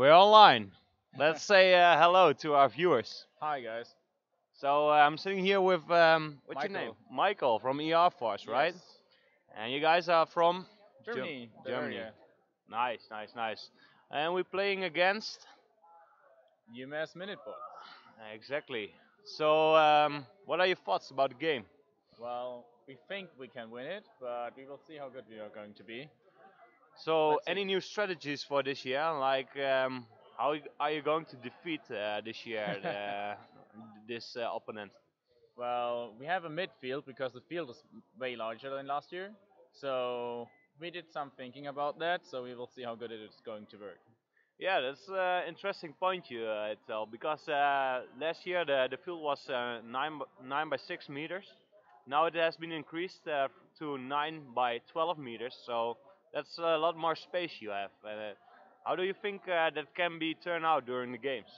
We're online. Let's say hello to our viewers. Hi guys. So I'm sitting here with what's your name? Michael. Michael from ER Force, right? Yes. And you guys are from Germany. Germany. Bavaria. Nice, nice, nice. And we're playing against UMass Minutebots. exactly. So what are your thoughts about the game? Well, we think we can win it, but we will see how good we are going to be. So Let's see. any new strategies for this year? Like are you going to defeat this year this opponent? Well, we have a midfield because the field is way larger than last year. So we did some thinking about that, so we will see how good it is going to work. Yeah, that's an interesting point you tell because last year the field was 9 by 6 meters. Now it has been increased to 9 by 12 meters, so that's a lot more space you have. How do you think that can be turned out during the games?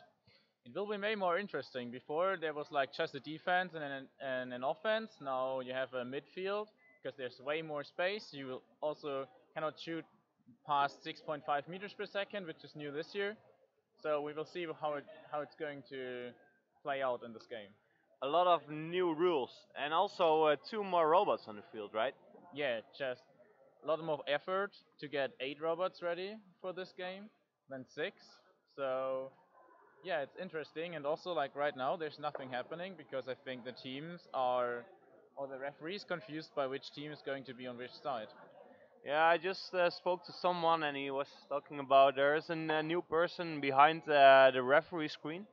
It will be way more interesting. Before there was like just a defense and an offense. Now you have a midfield because there's way more space. You will also cannot shoot past 6.5 meters per second, which is new this year. So we will see how it's going to play out in this game. A lot of new rules and also two more robots on the field, right? Yeah, just a lot more effort to get 8 robots ready for this game than 6. So yeah, it's interesting, and also like right now there's nothing happening because I think the teams are or the referees confused by which team is going to be on which side. Yeah, I just spoke to someone and he was talking about there's a new person behind the referee screen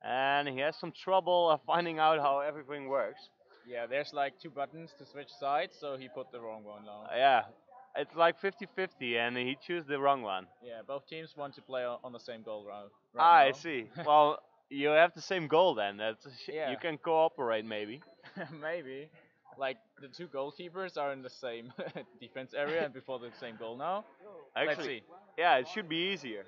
and he has some trouble finding out how everything works. Yeah, there's like 2 buttons to switch sides, so he put the wrong one now. Yeah, it's like 50-50 and he chose the wrong one. Yeah, both teams want to play on the same goal route Ah, right I see. Well, you have the same goal then. Yeah. You can cooperate maybe. now. Maybe. Like the 2 goalkeepers are in the same defense area and before the same goal now. Let's Actually, see. yeah, it should be easier.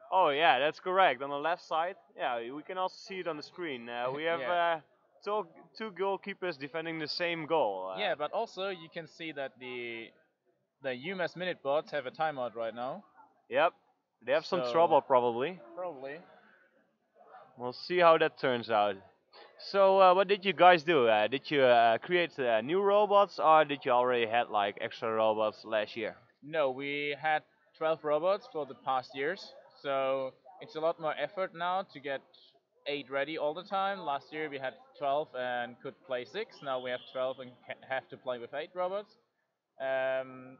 Oh yeah, that's correct. On the left side, yeah, we can also see it on the screen. We have Yeah. two goalkeepers defending the same goal. Yeah, but also you can see that the UMass Minutebots have a timeout right now. Yep, they have some So trouble probably. probably. We'll see how that turns out. So, what did you guys do? Did you create new robots, or did you already had like extra robots last year? No, we had 12 robots for the past years, so it's a lot more effort now to get 8 ready all the time. Last year we had 12 and could play 6. Now we have 12 and have to play with 8 robots. So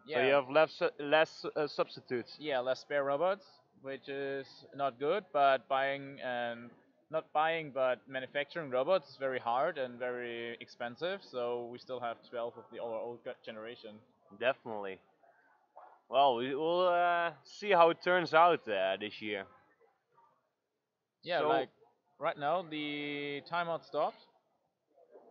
you Yeah, have less substitutes. yeah, less spare robots, which is not good. But buying and not buying, but manufacturing robots is very hard and very expensive. So we still have 12 of the our old generation. Definitely. Well, we will see how it turns out this year. Yeah, So like right now the timeout stopped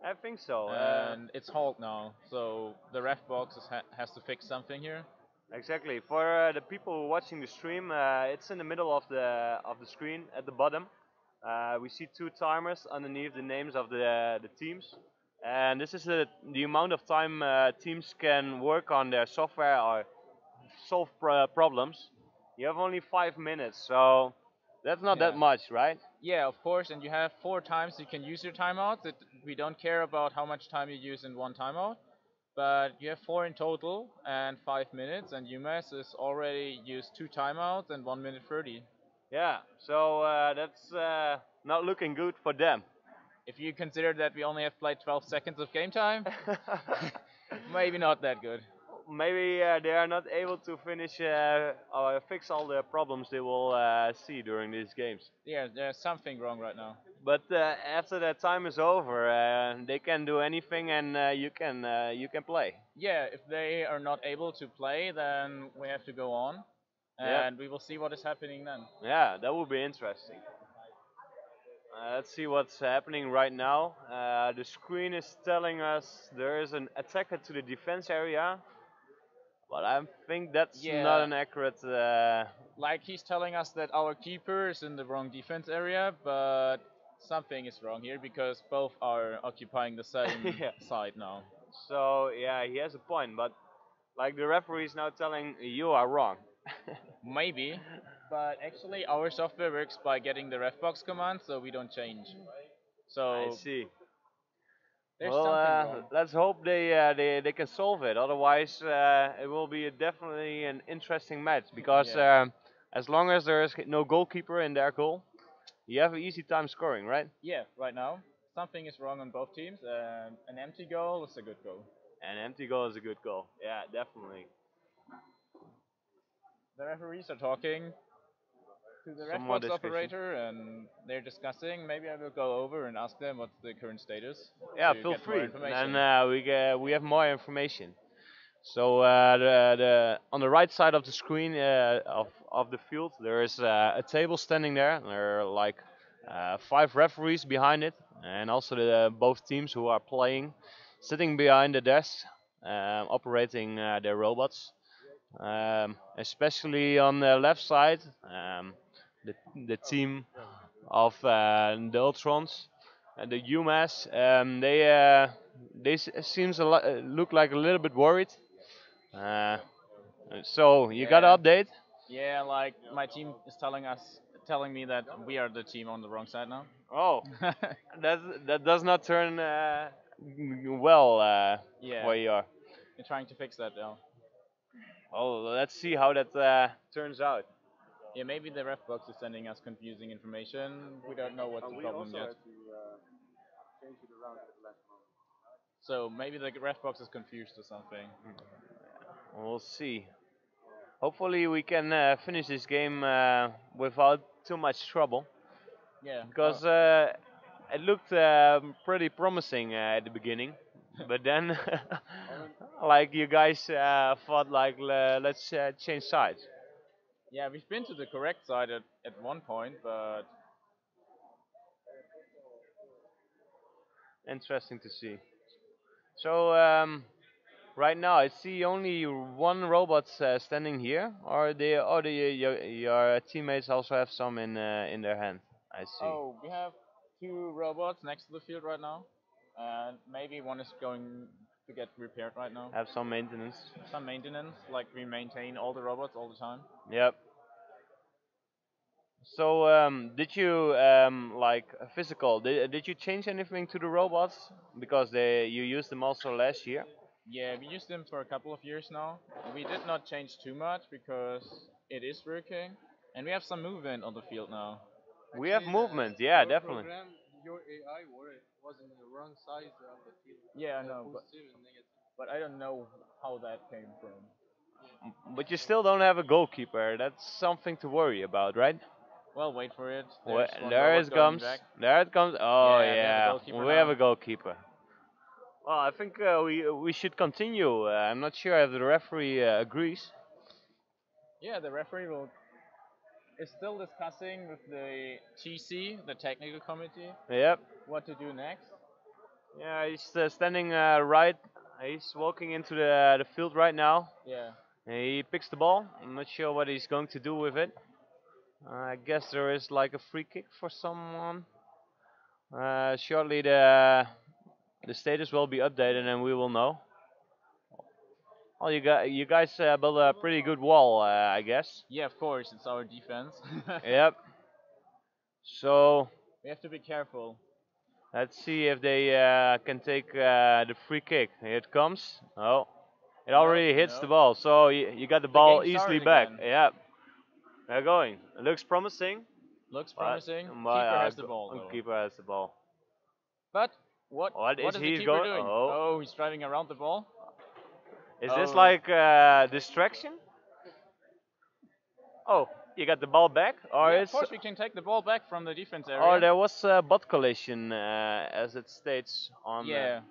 I think so. and it's halt now. So the ref box has to fix something here. Exactly. For the people watching the stream, it's in the middle of the screen at the bottom. We see two timers underneath the names of the teams, and this is the amount of time teams can work on their software or solve problems. You have only 5 minutes, so that's not that Yeah. much, right? Yeah, of course, and you have 4 times you can use your timeouts. We don't care about how much time you use in one timeout, but you have 4 in total and 5 minutes, and UMass has already used 2 timeouts and 1 minute 30. Yeah. So that's not looking good for them. If you consider that we only have played 12 seconds of game time, maybe not that good. Maybe they are not able to finish or fix all the problems they will see during these games. Yeah, there's something wrong right now. But after that time is over, they can do anything, and you can play. Yeah, if they are not able to play, then we have to go on, Yeah, and we will see what is happening then. yeah, that would be interesting. Let's see what's happening right now. The screen is telling us there is an attacker to the defense area, but I think that's not Yeah, an accurate. like he's telling us that our keeper is in the wrong defense area, but something is wrong here because both are occupying the same Yeah. side now. So yeah, he has a point, but like the referee is now telling you are wrong. Maybe, But actually, our software works by getting the refbox command, so we don't change. I So see. there's Well, something wrong. let's hope they can solve it. Otherwise, it will be definitely an interesting match because Yeah. as long as there is no goalkeeper in their goal, you have an easy time scoring, right? Yeah, right now something is wrong on both teams. An empty goal is a good goal. An empty goal is a good goal. Yeah, definitely. The referees are talking to the Some more refbox discussion. operator and they're discussing. Maybe I will go over and ask them what's the current status Yeah, to feel get more free. information. And we have more information. So the on the right side of the screen of the field, there is a table standing there. There are like 5 referees behind it, and also the both teams who are playing, sitting behind the desk, operating their robots. Especially on the left side, the the team of the Ultrons and the UMass, seems look like a little bit worried. Uh, so you got Yeah, an update? yeah. Like my team is telling me that we are the team on the wrong side now. Oh, that does not turn well Yeah, where you are. we're trying to fix that now. Well, let's see how that turns out. Yeah, maybe the ref box is sending us confusing information. We don't know what's the problem yet. So maybe the ref box is confused or something. We'll see. Hopefully we can finish this game without too much trouble, Yeah. because it looked pretty promising at the beginning, but then like you guys thought like let's change sides. Yeah, we've been to the correct side at one point, but Interesting to see. So right now I see only one robot standing here, or your teammates also have some in their hand. I see. oh, we have 2 robots next to the field right now, and maybe one is going to get repaired right now. Have some maintenance. Some maintenance, like we maintain all the robots all the time. Yep. So, did you like physical? Did you change anything to the robots because you used them also last year? Yeah, we used them for a couple of years now. We did not change too much because it is working, and we have some movement on the field now. We have movement, yeah, definitely. Yeah, I know, but I don't know how that came from. But you still don't have a goalkeeper. That's something to worry about, right? Well, wait for it. Wh- There's one There robot it going comes. back. There it comes. Oh Yeah, we have a yeah, goalkeeper we have now. a goalkeeper. Well, I think we should continue. I'm not sure if the referee agrees. Yeah, the referee will is still discussing with the TC, the technical committee, Yep. what to do next. Yeah, he's standing right. He's walking into the field right now. Yeah. He picks the ball. I'm not sure what he's going to do with it. I guess there is like a free kick for someone. Shortly the status will be updated and we will know. Well, you guys built a pretty good wall, I guess. Yeah, of course, it's our defense. Yep. So We have to be careful. let's see if they can take the free kick. Here it comes. Oh, it already hits the no. ball. So you got the ball game easily started back. again. Yep. They're going. It looks promising. Looks But promising. my, Keeper has the ball though. Keeper has the ball. But what What is is he the keeper going? doing? Oh. Oh, he's driving around the ball. Is this Oh. like distraction? Oh, you got the ball back, or Yeah, of it's course we can take the ball back from the defense area. or there was a butt collision, as it states on. Yeah.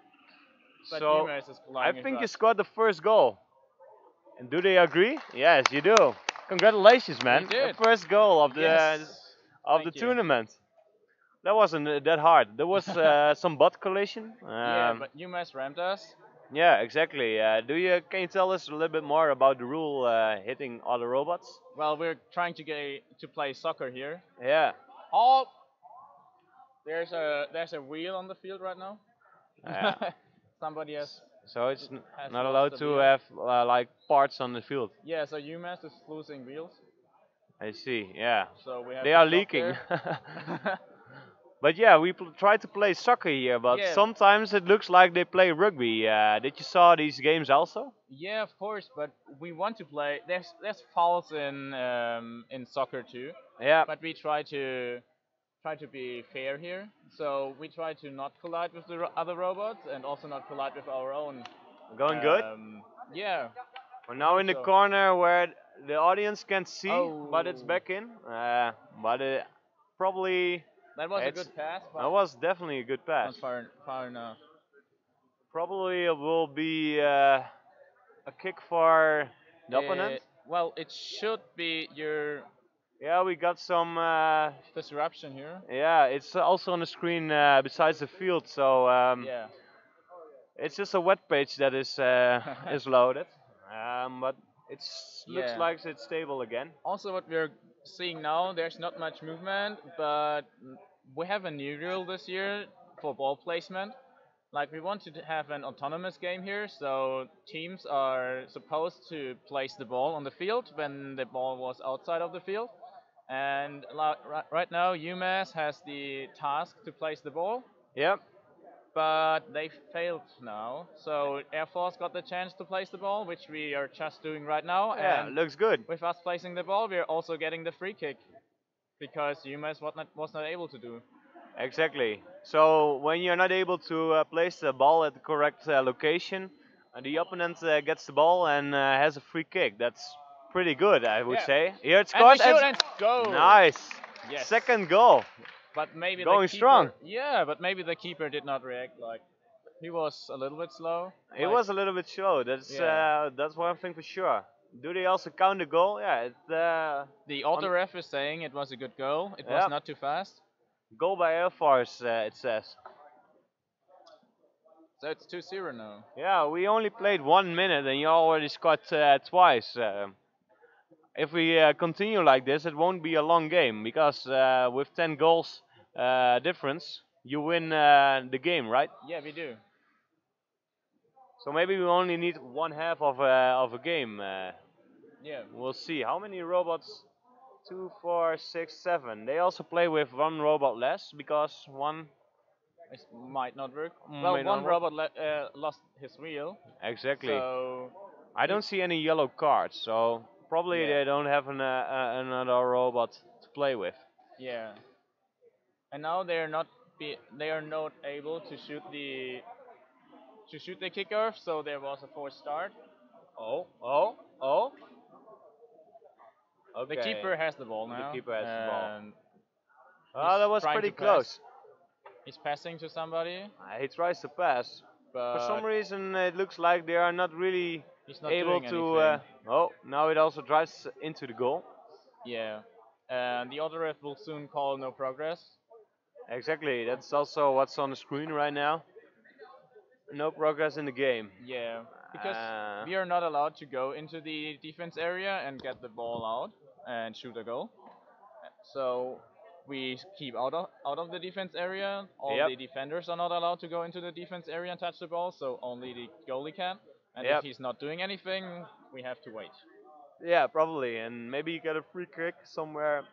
But So UMass is I flying think you across. scored the first goal. And do they agree? Yes, you do. Congratulations, man! We did. The first goal of the Yes. of the Thank you. tournament. That wasn't that hard. There was some butt collision. Yeah, but UMass rammed us. Yeah, exactly. Can you tell us a little bit more about the rule hitting other robots? Well, we're trying to play soccer here. Yeah. Oh, there's a wheel on the field right now. Somebody has. So it's Has not lost allowed the to wheel. have like parts on the field. Yeah, so UMass is losing wheels. I see. Yeah. So we have They to are stop leaking. there. But yeah, we try to play soccer here, but Yeah. sometimes it looks like they play rugby. Did you saw these games also? Yeah, of course, but we want to play. There's fouls in soccer too, Yeah. but we try to be fair here. So we try to not collide with the other robots and also not collide with our own. Going good. Yeah. We're I now hope in the so. corner where the audience can't see, but it's Oh, back in. But probably that was a it's good pass, that but was definitely a good pass. not far enough. Probably it will be a kick for the opponent. Well, it should be your Yeah, we got some. disruption here. Yeah, it's also on the screen besides the field, so Yeah. it's just a web page that is loaded. But it looks Yeah. like it's stable again. Also, what we're seeing now, there's not much movement, but we have a new rule this year for ball placement. Like, we wanted to have an autonomous game here, so teams are supposed to place the ball on the field when the ball was outside of the field. And right now, UMass has the task to place the ball, Yep. but they failed now. So Air Force got the chance to place the ball, which we are just doing right now. Yeah, And looks good. with us placing the ball, we're also getting the free kick because UMass was not able to do. Exactly. So when you're not able to place the ball at the correct location, the opponent gets the ball and has a free kick. That's pretty good, I would Yeah. say. Here it's And we scored. shoot and go. Nice. Yes. Second goal. But maybe Going the keeper, strong. Yeah, but maybe the keeper did not react. Like, he was a little bit slow. It was a little bit slow. That's one thing for sure. Do they also count the goal? Yeah. The auto ref is saying it was a good goal. It was Yep. not too fast. Goal by Air Force, it says. So it's 2-0 now. Yeah, we only played 1 minute and you already scored twice. If we continue like this, it won't be a long game because with 10 goals difference, you win the game, right? Yeah, we do. So maybe we only need one half of a game. Yeah. We'll see. How many robots? 2, 4, 6, 7. They also play with one robot less because one. It might not work. May Well, not one work. robot lost his wheel. Exactly. So I don't see any yellow cards, so probably Yeah. they don't have another robot to play with. yeah. And now they are not able to shoot the kickoff. So there was a forced start. Oh. Okay. The keeper has the ball now. keeper has the ball. and Oh, that was trying pretty to pass. close. He's passing to somebody, He tries to pass. but For some reason, it looks like they are not really he's not able doing to. anything. Now it also drives into the goal. Yeah. And the other ref will soon call no progress. Exactly. That's also what's on the screen right now. No progress in the game. Yeah. Because Uh, we are not allowed to go into the defense area and get the ball out and shoot a goal. So we keep out of the defense area. All Yep. the defenders are not allowed to go into the defense area and touch the ball, so only the goalie can. And Yep. if he's not doing anything, we have to wait. Yeah, probably. And maybe you get a free kick somewhere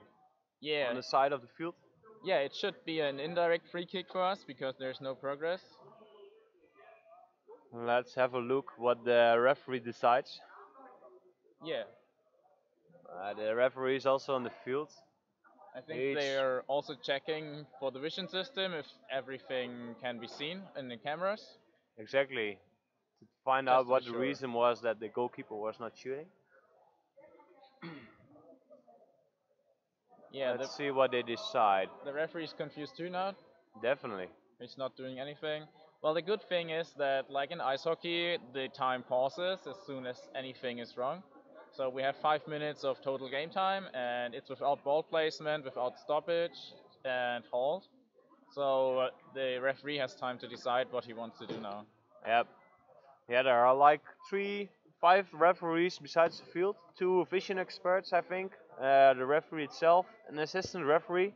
Yeah. on the side of the field. Yeah, it should be an indirect free kick for us because there's no progress. Let's have a look what the referee decides. Yeah. The referee is also on the field. I think Each- they are also checking for the vision system if everything can be seen in the cameras. Exactly. To find Just out to be what the sure. reason was that the goalkeeper was not shooting. Yeah, Let's see what they decide. the referee is confused too now. Definitely. He's not doing anything. Well, the good thing is that, like in ice hockey, the time pauses as soon as anything is wrong. So we have 5 minutes of total game time, and it's without ball placement, without stoppage, and halt. So the referee has time to decide what he wants to do now. Yep. Yeah, there are like 5 referees besides the field. 2 vision experts, I think. The referee itself, an assistant referee,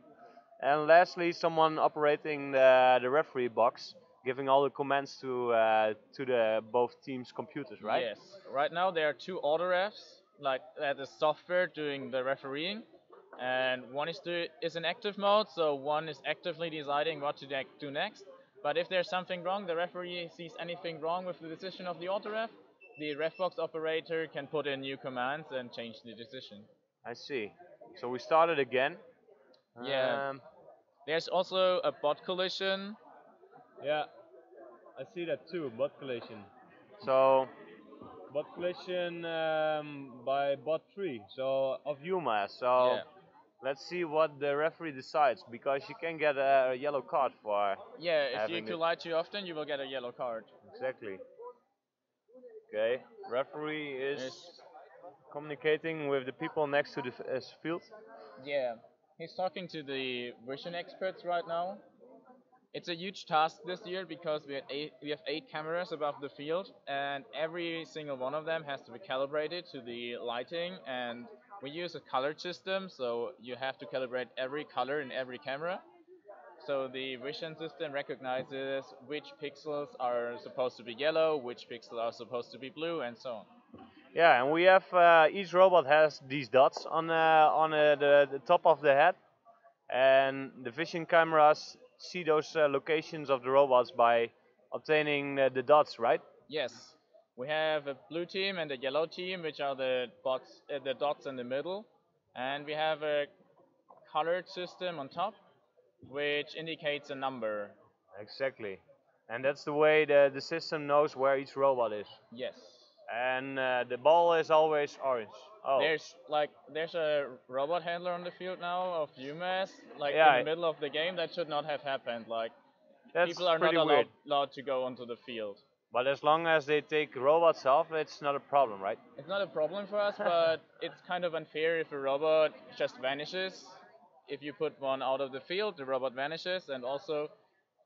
and lastly someone operating the referee box, giving all the commands to the both teams' computers, right? Yes. Right now there are 2 auto refs, like that is software doing the refereeing, and one is in active mode, so one is actively deciding what to do next. But if there's something wrong, the referee sees anything wrong with the decision of the autoref, the refbox operator can put in new commands and change the decision. I see. So we started again. Yeah. There's also a bot collision. Yeah, I see that too, bot collision. So, bot collision by bot 3, so of UMass. So, Yeah. let's see what the referee decides, because you can get a yellow card for Yeah, if you having it. collide too often, you will get a yellow card. Exactly. Okay, referee is communicating with the people next to the field. Yeah, he's talking to the vision experts right now. It's a huge task this year because we have 8 cameras above the field, and every single one of them has to be calibrated to the lighting. And we use a color system, so you have to calibrate every color in every camera. So the vision system recognizes which pixels are supposed to be yellow, which pixels are supposed to be blue, and so on. Yeah, and we have each robot has these dots on the top of the head, and the vision cameras see those locations of the robots by obtaining the dots, right? Yes, we have a blue team and a yellow team, which are the dots in the middle, and we have a colored system on top, which indicates a number. Exactly, and that's the way the system knows where each robot is. Yes. And the ball is always orange. Oh. There's a robot handler on the field now of UMass, like Yeah, in the middle of the game. That should not have happened. Like that's people are not pretty weird. allowed to go onto the field. But as long as they take robots off, it's not a problem, right? It's not a problem for us, but it's kind of unfair if a robot just vanishes. If you put one out of the field, the robot vanishes, and also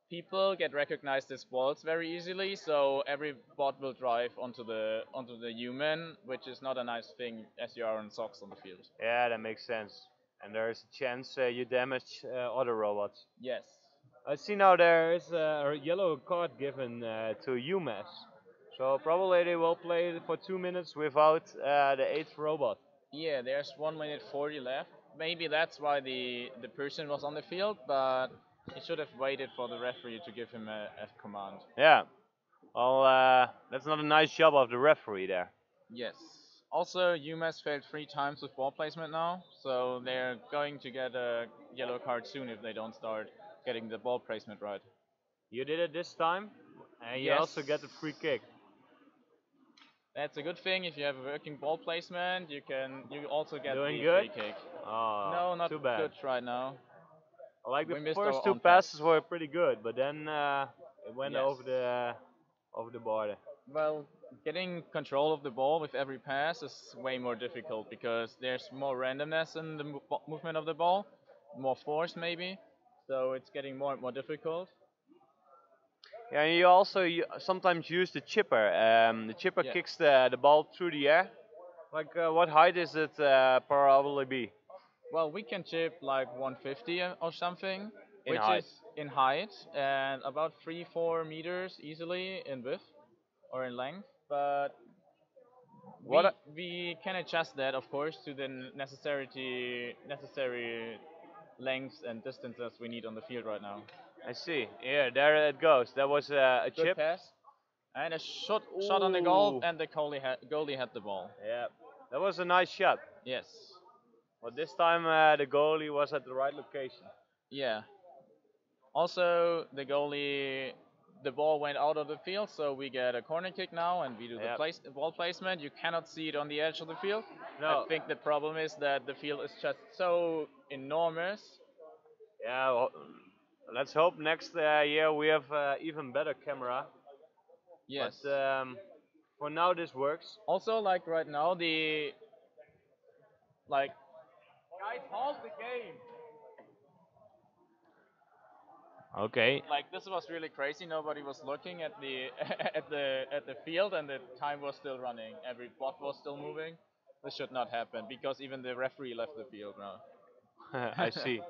people get recognized as balls very easily, so every bot will drive onto the human, which is not a nice thing as you are on socks on the field. Yeah, that makes sense. And there's a chance you damage other robots. Yes. I see now there is a yellow card given to UMass. So probably they will play for 2 minutes without the 8th robot. Yeah, there's 1 minute 40 left. Maybe that's why the person was on the field, but he should have waited for the referee to give him a command. Yeah. Well, that's not a nice job of the referee there. Yes. Also, UMass failed 3 times with ball placement now, so they're going to get a yellow card soon if they don't start getting the ball placement right. You did it this time, and you Yes. also get the free kick. That's a good thing. If you have a working ball placement, you also get Doing the good? free kick. Oh, No, not too bad. good right now. Like We the missed first our 2 own pass. passes were pretty good, but then it went Yes. over the border. Well, getting control of the ball with every pass is way more difficult because there's more randomness in the movement of the ball, more force maybe, so it's getting more and more difficult. Yeah, and you also sometimes use the chipper. The chipper Yeah. kicks the ball through the air. Like what height is it probably be? Well, we can chip like 150 or something, In which height. is in height and about 3-4 meters easily in width or in length, but we can adjust that, of course, to the necessary lengths and distances we need on the field right now. I see. Yeah, there it goes. That was a Good chip. pass and a shot on the goal, Ooh. and the goalie had the ball. Yeah, that was a nice shot. Yes. But this time the goalie was at the right location. Yeah. Also, the ball went out of the field, so we get a corner kick now, and we do the ball placement. You cannot see it on the edge of the field. No. I think the problem is that the field is just so enormous. Yeah, well, let's hope next year we have even better camera. Yes. But for now this works. Also, like right now, guys, halt the game. Okay. Like this was really crazy. Nobody was looking at the at the field, and the time was still running. Every bot was still moving. This should not happen because even the referee left the field now. I see.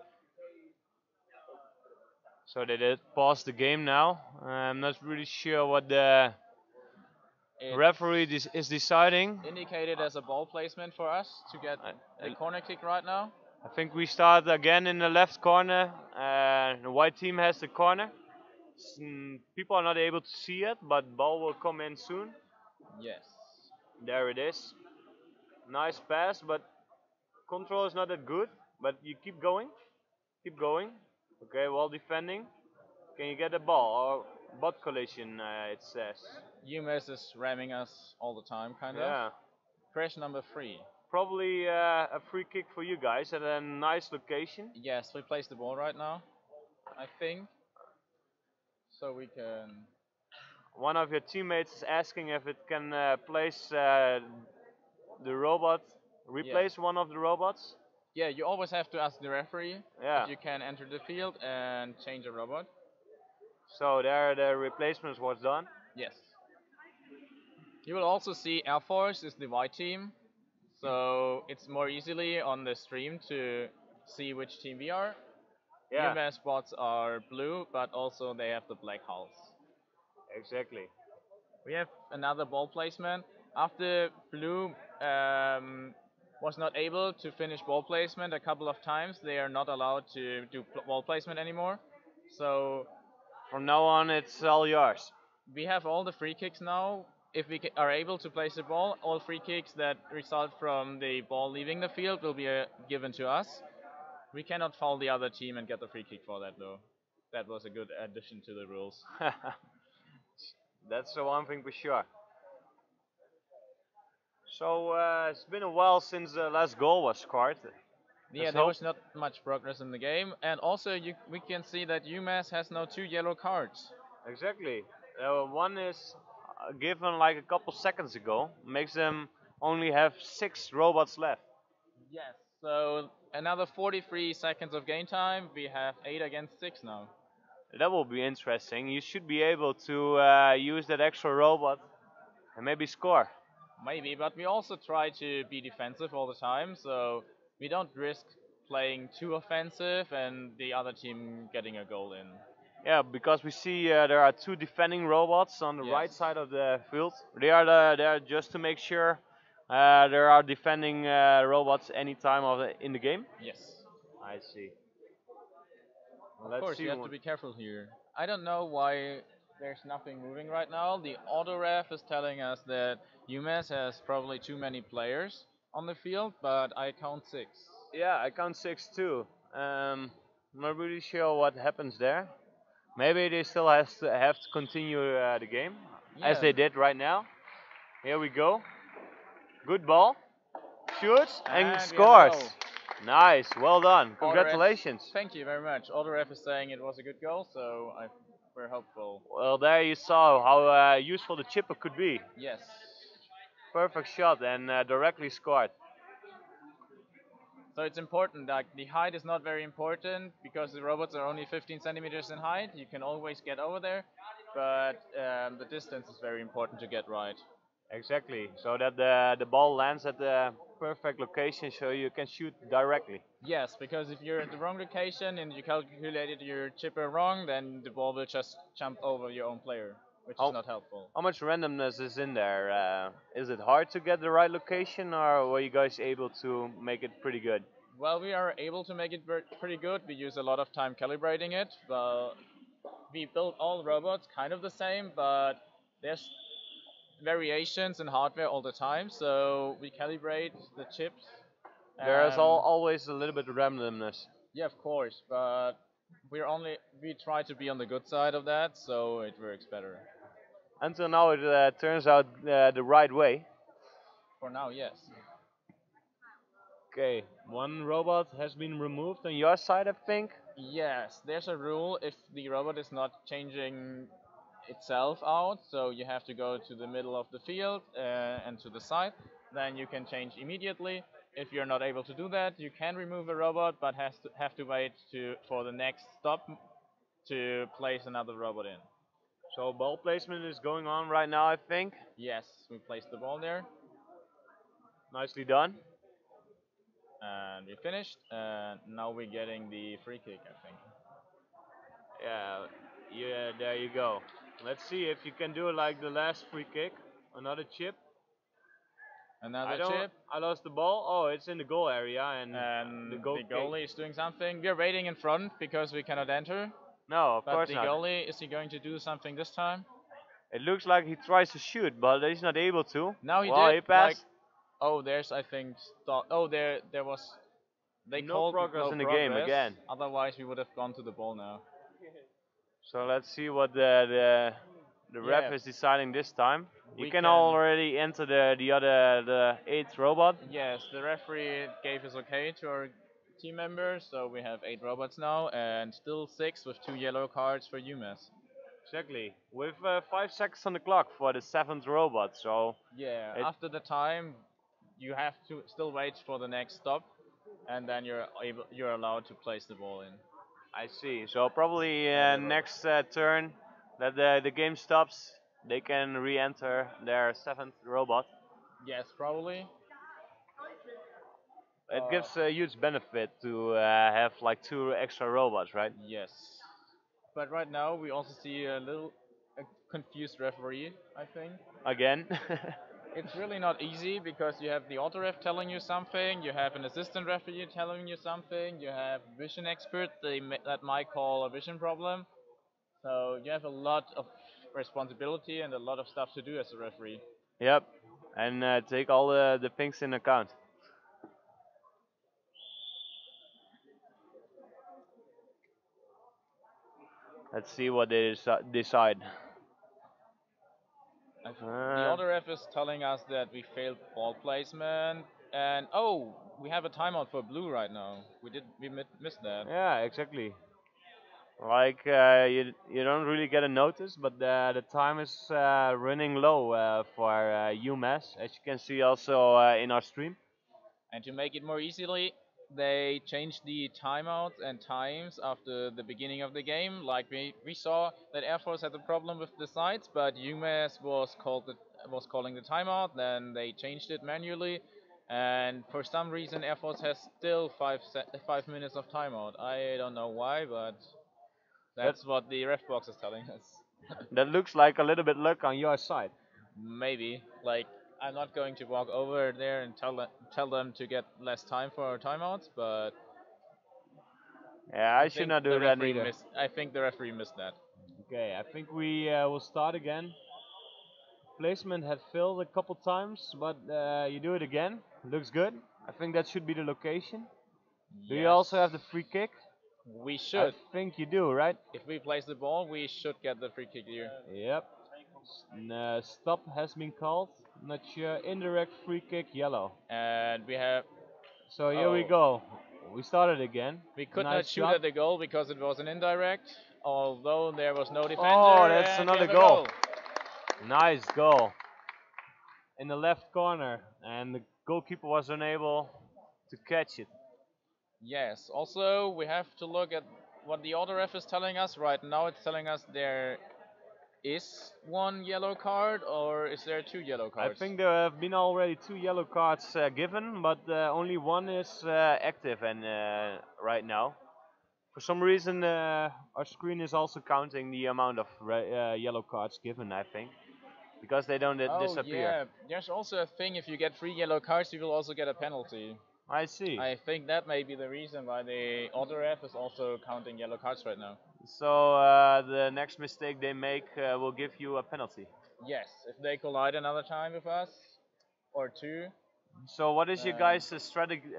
So they did pause the game now. I'm not really sure what the referee is deciding. Indicated as a ball placement for us to get a corner kick right now. I think we start again in the left corner. The white team has the corner. People are not able to see it, but ball will come in soon. Yes. There it is. Nice pass, but control is not that good. But you keep going. Keep going. Okay, while defending. Can you get the ball? Or bot collision, it says. UMass is ramming us all the time, kind of. Yeah. Crash number 3. Probably a free kick for you guys at a nice location. Yes, we place the ball right now, I think. So we can... One of your teammates is asking if it can place the robot, replace one of the robots. Yeah, you always have to ask the referee Yeah. if you can enter the field and change a robot. So there the replacement was done. Yes. You will also see Air Force is the white team, so it's more easily on the stream to see which team we are. Yeah. UMass bots are blue, but also they have the black hulls. Exactly. We have another ball placement. After blue was not able to finish ball placement a couple of times, they are not allowed to do ball placement anymore. So from now on, it's all yours. We have all the free kicks now. If we are able to place the ball, all free kicks that result from the ball leaving the field will be given to us. We cannot foul the other team and get the free kick for that, though. That was a good addition to the rules. That's the one thing for sure. So it's been a while since the last goal was scored. Yeah, there was not much progress in the game, and also we can see that UMass has now 2 yellow cards. Exactly. One is given like a couple seconds ago, makes them only have 6 robots left. Yes, so another 43 seconds of game time, we have 8 against 6 now. That will be interesting. You should be able to use that extra robot and maybe score. Maybe, but we also try to be defensive all the time, so we don't risk playing too offensive and the other team getting a goal in. Yeah, because we see there are 2 defending robots on the right side of the field. They are there just to make sure there are defending robots any time in the game. Yes. I see. Well, of course, you have to be careful here. I don't know why there's nothing moving right now. The auto ref is telling us that UMass has probably too many players on the field, but I count 6. Yeah, I count 6 too. I'm not really sure what happens there. Maybe they still have to continue the game as they did right now. Here we go. Good ball. Shoots and scores. Nice, well done. Congratulations. Thank you very much. Autoref is saying it was a good goal, so we're hopeful. Well, there you saw how useful the chipper could be. Yes. Perfect shot and directly scored. So it's important that the height is not very important because the robots are only 15 centimeters in height. You can always get over there, but the distance is very important to get right. Exactly, so that the ball lands at the perfect location so you can shoot directly. Yes, because if you're at the wrong location and you calculated your chipper wrong, then the ball will just jump over your own player, which is not helpful. How much randomness is in there? Is it hard to get the right location, or were you guys able to make it pretty good? Well, we are able to make it pretty good. We use a lot of time calibrating it. Well, we built all robots kind of the same, but there's variations in hardware all the time, so we calibrate the chips. There is always a little bit of randomness. Yeah, of course, but we try to be on the good side of that, so it works better. Until now, it turns out the right way. For now, yes. Okay, one robot has been removed on your side, I think. Yes, there's a rule if the robot is not changing itself out, so you have to go to the middle of the field and to the side, then you can change immediately. If you're not able to do that, you can remove a robot, but have to wait for the next stop to place another robot in. So ball placement is going on right now, I think. Yes, we placed the ball there. Nicely done. And we finished, and now we're getting the free kick, I think. Yeah, there you go. Let's see if you can do it like the last free kick. Another chip. Another chip. I lost the ball. Oh, it's in the goal area, and And the the goalie is doing something. We're waiting in front because we cannot enter. No, of But course the not. goalie, is he going to do something this time? It looks like he tries to shoot, but he's not able to. Now he well, did. he passed. Oh, there's I think. Oh, there was. They No called progress no in the progress. game again. Otherwise, we would have gone to the ball now. So let's see what the ref Yeah. is deciding this time. You We can can- already enter the eighth robot. Yes, the referee gave us okay to our team members, so we have 8 robots now, and still 6 with 2 yellow cards for UMass. Exactly. With 5 seconds on the clock for the 7th robot. So Yeah, It- after the time, you have to still wait for the next stop, and then you're allowed to place the ball in. I see. So probably next turn that the game stops, they can re-enter their 7th robot. Yes, probably. It gives a huge benefit to have like 2 extra robots, right? Yes. But right now we also see a confused referee, I think. Again. It's really not easy because you have the auto ref telling you something, you have an assistant referee telling you something, you have vision expert that might call a vision problem. So you have a lot of responsibility and a lot of stuff to do as a referee. Yep. And take all the things in account. Let's see what they decide. The auto ref is telling us that we failed ball placement, and oh, we have a timeout for blue right now. We missed that. Yeah, exactly. Like you don't really get a notice, but the time is running low for UMass, as you can see also in our stream. And to make it more easily, they changed the timeouts and times after the beginning of the game. Like we saw that Air Force had a problem with the sides, but UMass was calling the timeout. Then they changed it manually, and for some reason Air Force has still 5 minutes of timeout. I don't know why, but that's what the ref box is telling us. That looks like a little bit luck on your side. Maybe. Like, I'm not going to walk over there and tell them to get less time for our timeouts, but Yeah, I should not do that either. I think the referee missed that. Okay, I think we will start again. Placement had failed a couple times, but you do it again. Looks good. I think that should be the location. Do you also have the free kick? We should. I think you do, right? If we place the ball, we should get the free kick here. Yep. Stop has been called. Not sure. Indirect free kick, yellow. And we have. So here we go. We started again. We could Nice not shoot shot. at the goal because it was an indirect, although there was no defender. Oh, that's and another we have a goal. Nice goal. In the left corner, and the goalkeeper was unable to catch it. Yes. Also, we have to look at what the auto ref is telling us. Right now, it's telling us there is 1 yellow card, or is there 2 yellow cards? I think there have been already 2 yellow cards given, but only 1 is active and right now. For some reason, our screen is also counting the amount of yellow cards given, I think, because they don't disappear. Yeah, there's also a thing, if you get 3 yellow cards, you will also get a penalty. I see. I think that may be the reason why the auto ref is also counting yellow cards right now. So the next mistake they make will give you a penalty. Yes, if they collide another time with us, or 2. So what is your guys'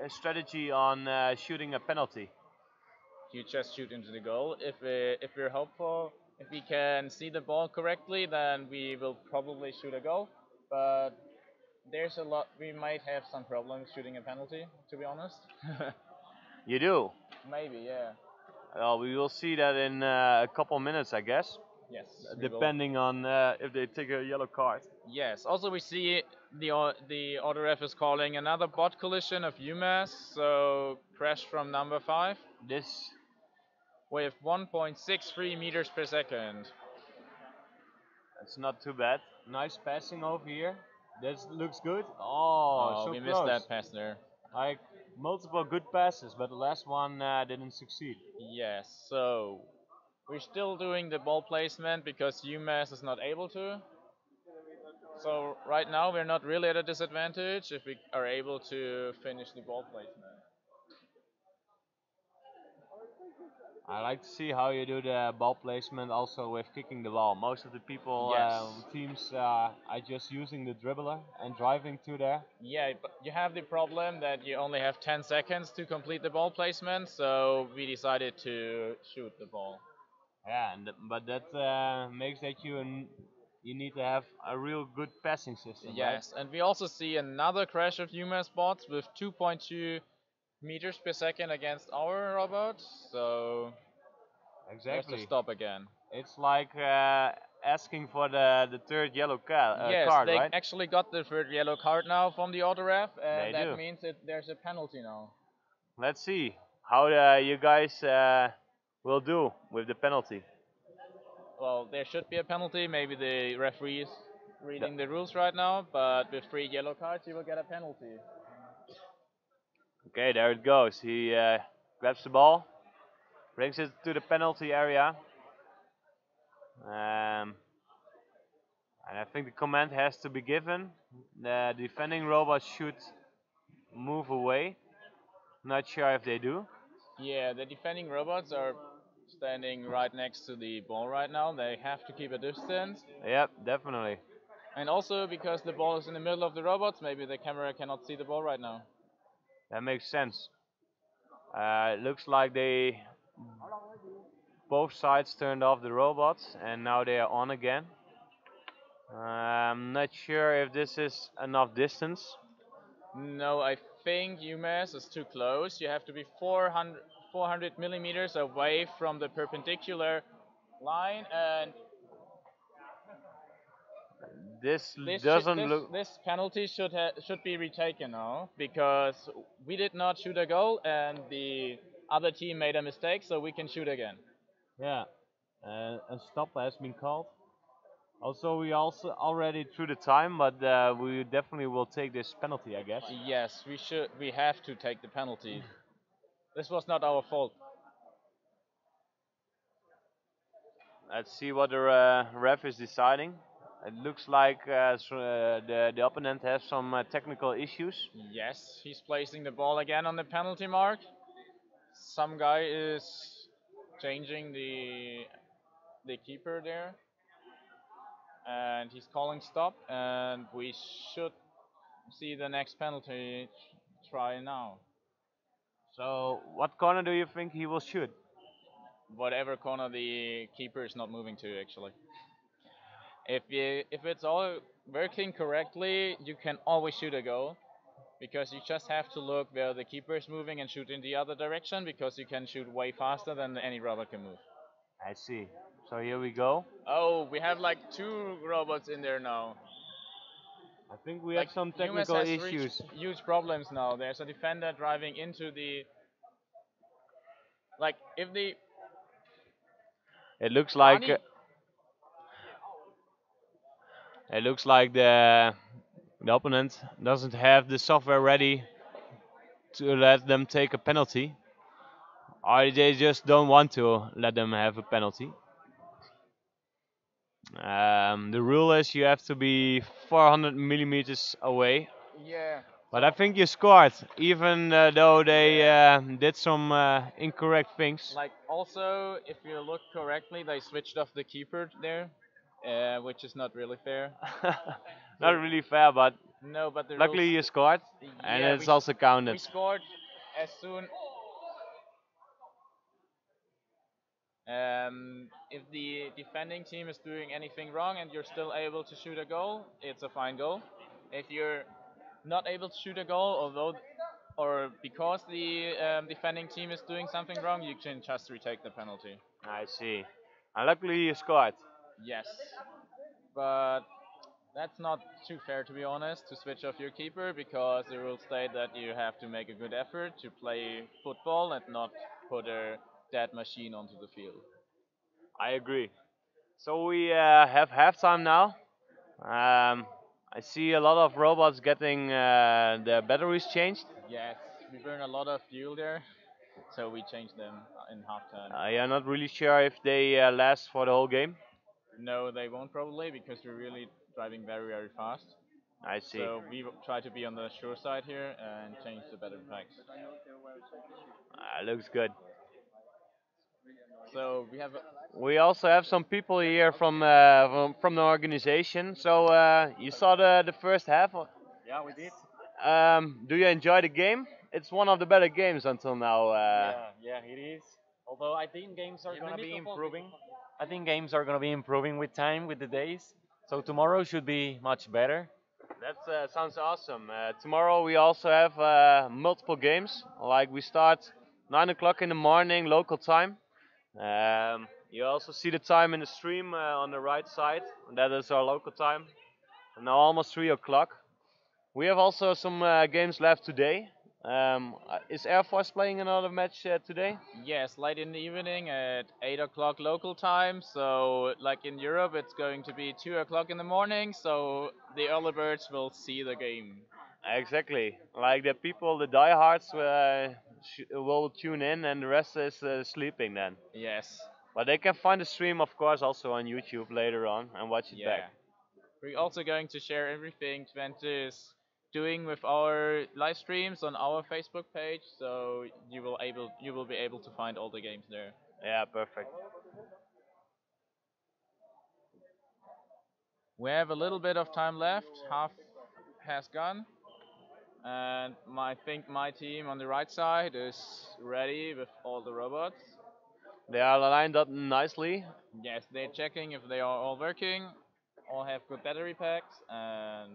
strategy on shooting a penalty? You just shoot into the goal. If we're hopeful, if we can see the ball correctly, then we will probably shoot a goal. But there's a lot. We might have some problems shooting a penalty, to be honest. You do? Maybe, yeah. Well, we will see that in a couple minutes, I guess. Yes. Depending on if they take a yellow card. Yes. Also, we see the auto ref is calling another bot collision of UMass, so crash from number 5. This With 1.63 meters per second. That's not too bad. Nice passing over here. This looks good. Oh, so we close. missed that pass there. Like multiple good passes, but the last one didn't succeed. Yes, so we're still doing the ball placement because UMass is not able to. So right now we're not really at a disadvantage if we are able to finish the ball placement. I like to see how you do the ball placement also with kicking the ball. Most of the people, Yes. teams are just using the dribbler and driving to there. Yeah, but you have the problem that you only have 10 seconds to complete the ball placement, so we decided to shoot the ball. Yeah, but that makes that you need to have a real good passing system, right? Yes, and we also see another crash of UMass bots with 2.2 meters per second against our robot, so there's a Exactly. stop again. It's like asking for the third yellow Yes, card, they right? actually got the third yellow card now from the auto ref, and They that do. means that there's a penalty now. Let's see how you guys will do with the penalty. Well, there should be a penalty. Maybe the referee is reading the rules right now, but with 3 yellow cards, you will get a penalty. Okay, there it goes. He grabs the ball, brings it to the penalty area. And I think the command has to be given. The defending robots should move away. Not sure if they do. Yeah, the defending robots are standing right next to the ball right now. They have to keep a distance. Yep, definitely. And also because the ball is in the middle of the robots, maybe the camera cannot see the ball right now. That makes sense. It looks like they both sides turned off the robots and now they are on again. I'm not sure if this is enough distance. No, I think UMass is too close. You have to be 400 millimeters away from the perpendicular line, and This doesn't this, look. this penalty should be retaken now because we did not shoot a goal and the other team made a mistake, so we can shoot again. Yeah, a stop has been called. Also, we also already through the time, but we definitely will take this penalty, I guess. Yes, we should. We have to take the penalty. This was not our fault. Let's see what the ref is deciding. It looks like the opponent has some technical issues. Yes, he's placing the ball again on the penalty mark. Some guy is changing the keeper there, and he's calling stop. And we should see the next penalty try now. So, what corner do you think he will shoot? Whatever corner the keeper is not moving to, actually. If it's all working correctly, you can always shoot a goal. Because you just have to look where the keeper is moving and shoot in the other direction, because you can shoot way faster than any robot can move. I see. So here we go. Oh, we have like 2 robots in there now. I think we have some technical UMass has issues. huge problems now. There's a defender driving into the... Like, if the... It looks like the opponent doesn't have the software ready to let them take a penalty, or they just don't want to let them have a penalty. The rule is you have to be 400 millimeters away. Yeah. But I think you scored, even though they did some incorrect things. Like, also, if you look correctly, they switched off the keeper there, which is not really fair. Not really fair, but No, but the luckily rules, you scored, and yeah, it's also counted. we scored as soon. If the defending team is doing anything wrong and you're still able to shoot a goal, it's a fine goal. If you're not able to shoot a goal, or because the defending team is doing something wrong, you can just retake the penalty. I see. And luckily you scored. Yes, but that's not too fair, to be honest, to switch off your keeper, because the rules state that you have to make a good effort to play football and not put a dead machine onto the field. I agree. So we have halftime now. I see a lot of robots getting their batteries changed. Yes, we burn a lot of fuel there, so we changed them in halftime. I'm not really sure if they last for the whole game. No, they won't probably, because we really driving very fast. I see. So we try to be on the sure side here and change the better packs. Looks good. So we have We also have some people here from the organization. So you saw the first half. Yeah, we did. Do you enjoy the game? It's one of the better games until now. Yeah, it is. Although I think games are gonna be improving. I think games are gonna be improving with time, with the days. So tomorrow should be much better. That sounds awesome. Tomorrow we also have multiple games. Like we start 9 o'clock in the morning local time. You also see the time in the stream on the right side. That is our local time. Now almost 3 o'clock. We have also some games left today. Is Air Force playing another match today? yes, late in the evening at 8 o'clock local time. So like in Europe, it's going to be 2 o'clock in the morning. So the early birds will see the game. Exactly. Like the people, the diehards will tune in, and the rest is sleeping then. Yes. But they can find the stream, of course, also on YouTube later on and watch it Yeah. back. We're also going to share everything Twente is doing with our live streams on our Facebook page, so you will be able to find all the games there. Yeah, perfect. We have a little bit of time left. Half has gone, and I think my team on the right side is ready with all the robots. They are lined up nicely. Yes, they're checking if they are all working, all have good battery packs, and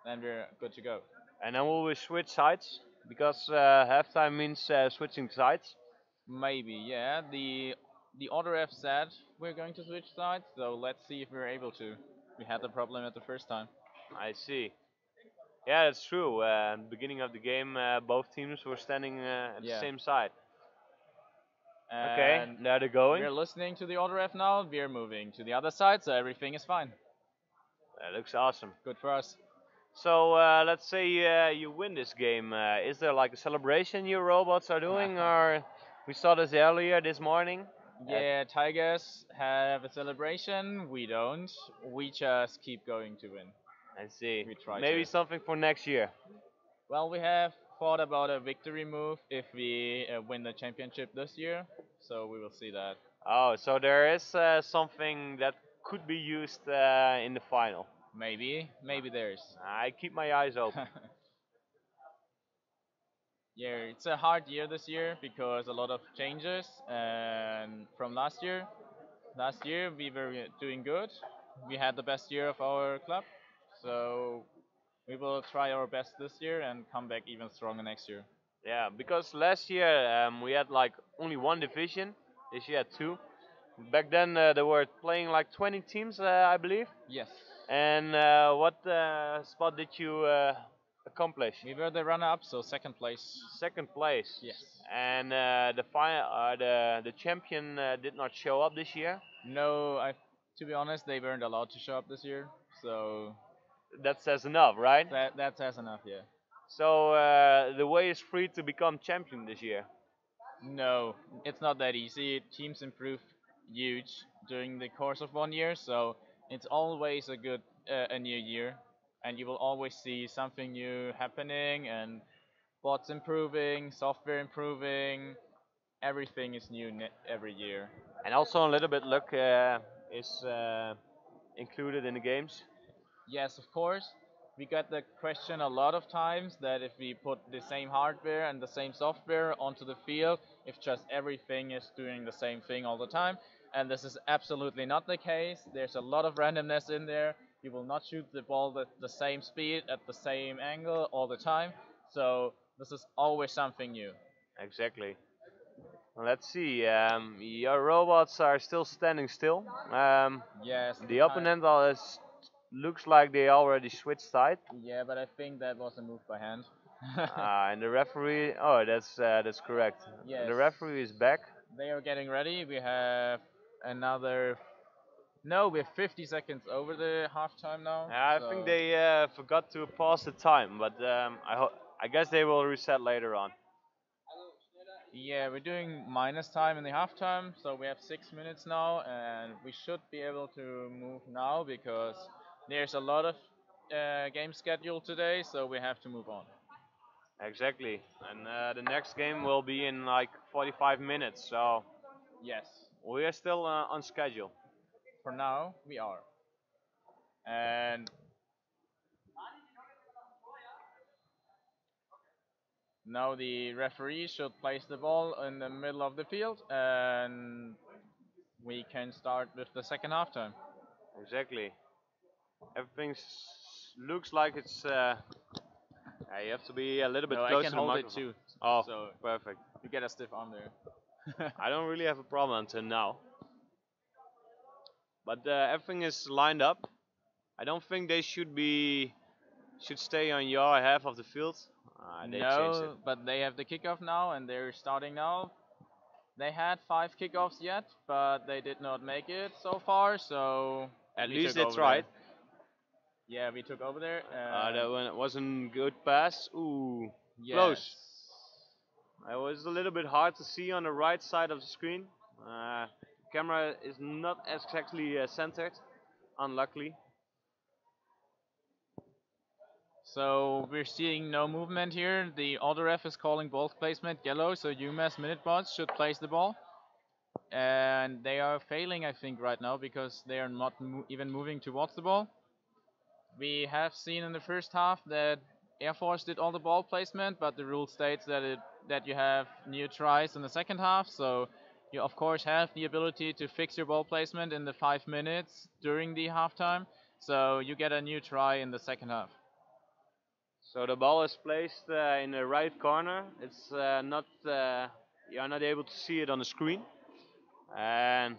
then we're good to go. And then we will switch sides because halftime means switching sides. Maybe, yeah. The order F said we're going to switch sides, so let's see if we're able to. We had the problem at the first time. I see. Yeah, that's true. Beginning of the game, both teams were standing at the Yeah. same side. Okay, And there they're going. we're listening to the order F now. We're moving to the other side, so everything is fine. That looks awesome. Good for us. So let's say you win this game. Is there like a celebration your robots are doing, or we saw this earlier this morning? Yeah, Tigers have a celebration. We don't. We just keep going to win. I see. We try Maybe to. something for next year. Well, we have thought about a victory move if we win the championship this year, so we will see that. Oh, so there is something that could be used in the final. Maybe there's. I keep my eyes open. Yeah, it's a hard year this year because a lot of changes and from last year. Last year we were doing good. We had the best year of our club, so we will try our best this year and come back even stronger next year. Yeah, because last year we had like only one division. This year had two. Back then they were playing like 20 teams, I believe. Yes. And what spot did you accomplish? We were the runner-up, so second place. Second place. Yes. And the champion did not show up this year. No, to be honest, they weren't allowed to show up this year, so That says enough, right? that says enough, yeah. So the way is free to become champion this year. No, it's not that easy. Teams improve huge during the course of 1 year, so it's always a new year, and you will always see something new happening and bots improving, software improving. Everything is new every year. And also a little bit luck is included in the games. Yes, of course. We got the question a lot of times that if we put the same hardware and the same software onto the field, if just everything is doing the same thing all the time. And this is absolutely not the case. There's a lot of randomness in there. You will not shoot the ball at the same speed, at the same angle all the time. So this is always something new. Exactly. Let's see. Your robots are still standing still. Yes. The opponent looks like they already switched side. Yeah, but I think that was a move by hand. And the referee. Oh, that's correct. Yes. The referee is back. They are getting ready. We have another. No, we have 50 seconds over the halftime now. I so- think they forgot to pause the time, but I guess they will reset later on. Yeah, we're doing minus time in the halftime, so we have 6 minutes now, and we should be able to move now because There's a lot of games scheduled today, so we have to move on. Exactly. And the next game will be in like 45 minutes, so Yes, we are still on schedule. for now we are. And now the referee should place the ball in the middle of the field, and we can start with the second halftime. Exactly. Everything looks like it's. You have to be a little bit No, I closer can to the hold it microphone. too. Oh, So perfect. you get a stiff arm there. I don't really have a problem until now. But everything is lined up. I don't think they should stay on your half of the field. They changed it. No, but they have the kickoff now, and they're starting now. They had 5 kickoffs yet, but they did not make it so far. So At we least took they over tried. there. Yeah, we took over there. That one wasn't good pass. Ooh, Yes. close. It was a little bit hard to see on the right side of the screen. Camera is not exactly centered, unluckily. So we're seeing no movement here. The auto ref is calling ball placement yellow, so UMass Minutebots should place the ball. And they are failing, I think, right now because they are not even moving towards the ball. We have seen in the first half that Air Force did all the ball placement, but the rule states that you have new tries in the second half. So you of course have the ability to fix your ball placement in the 5 minutes during the halftime. So you get a new try in the second half. So the ball is placed in the right corner. It's not you're not able to see it on the screen, and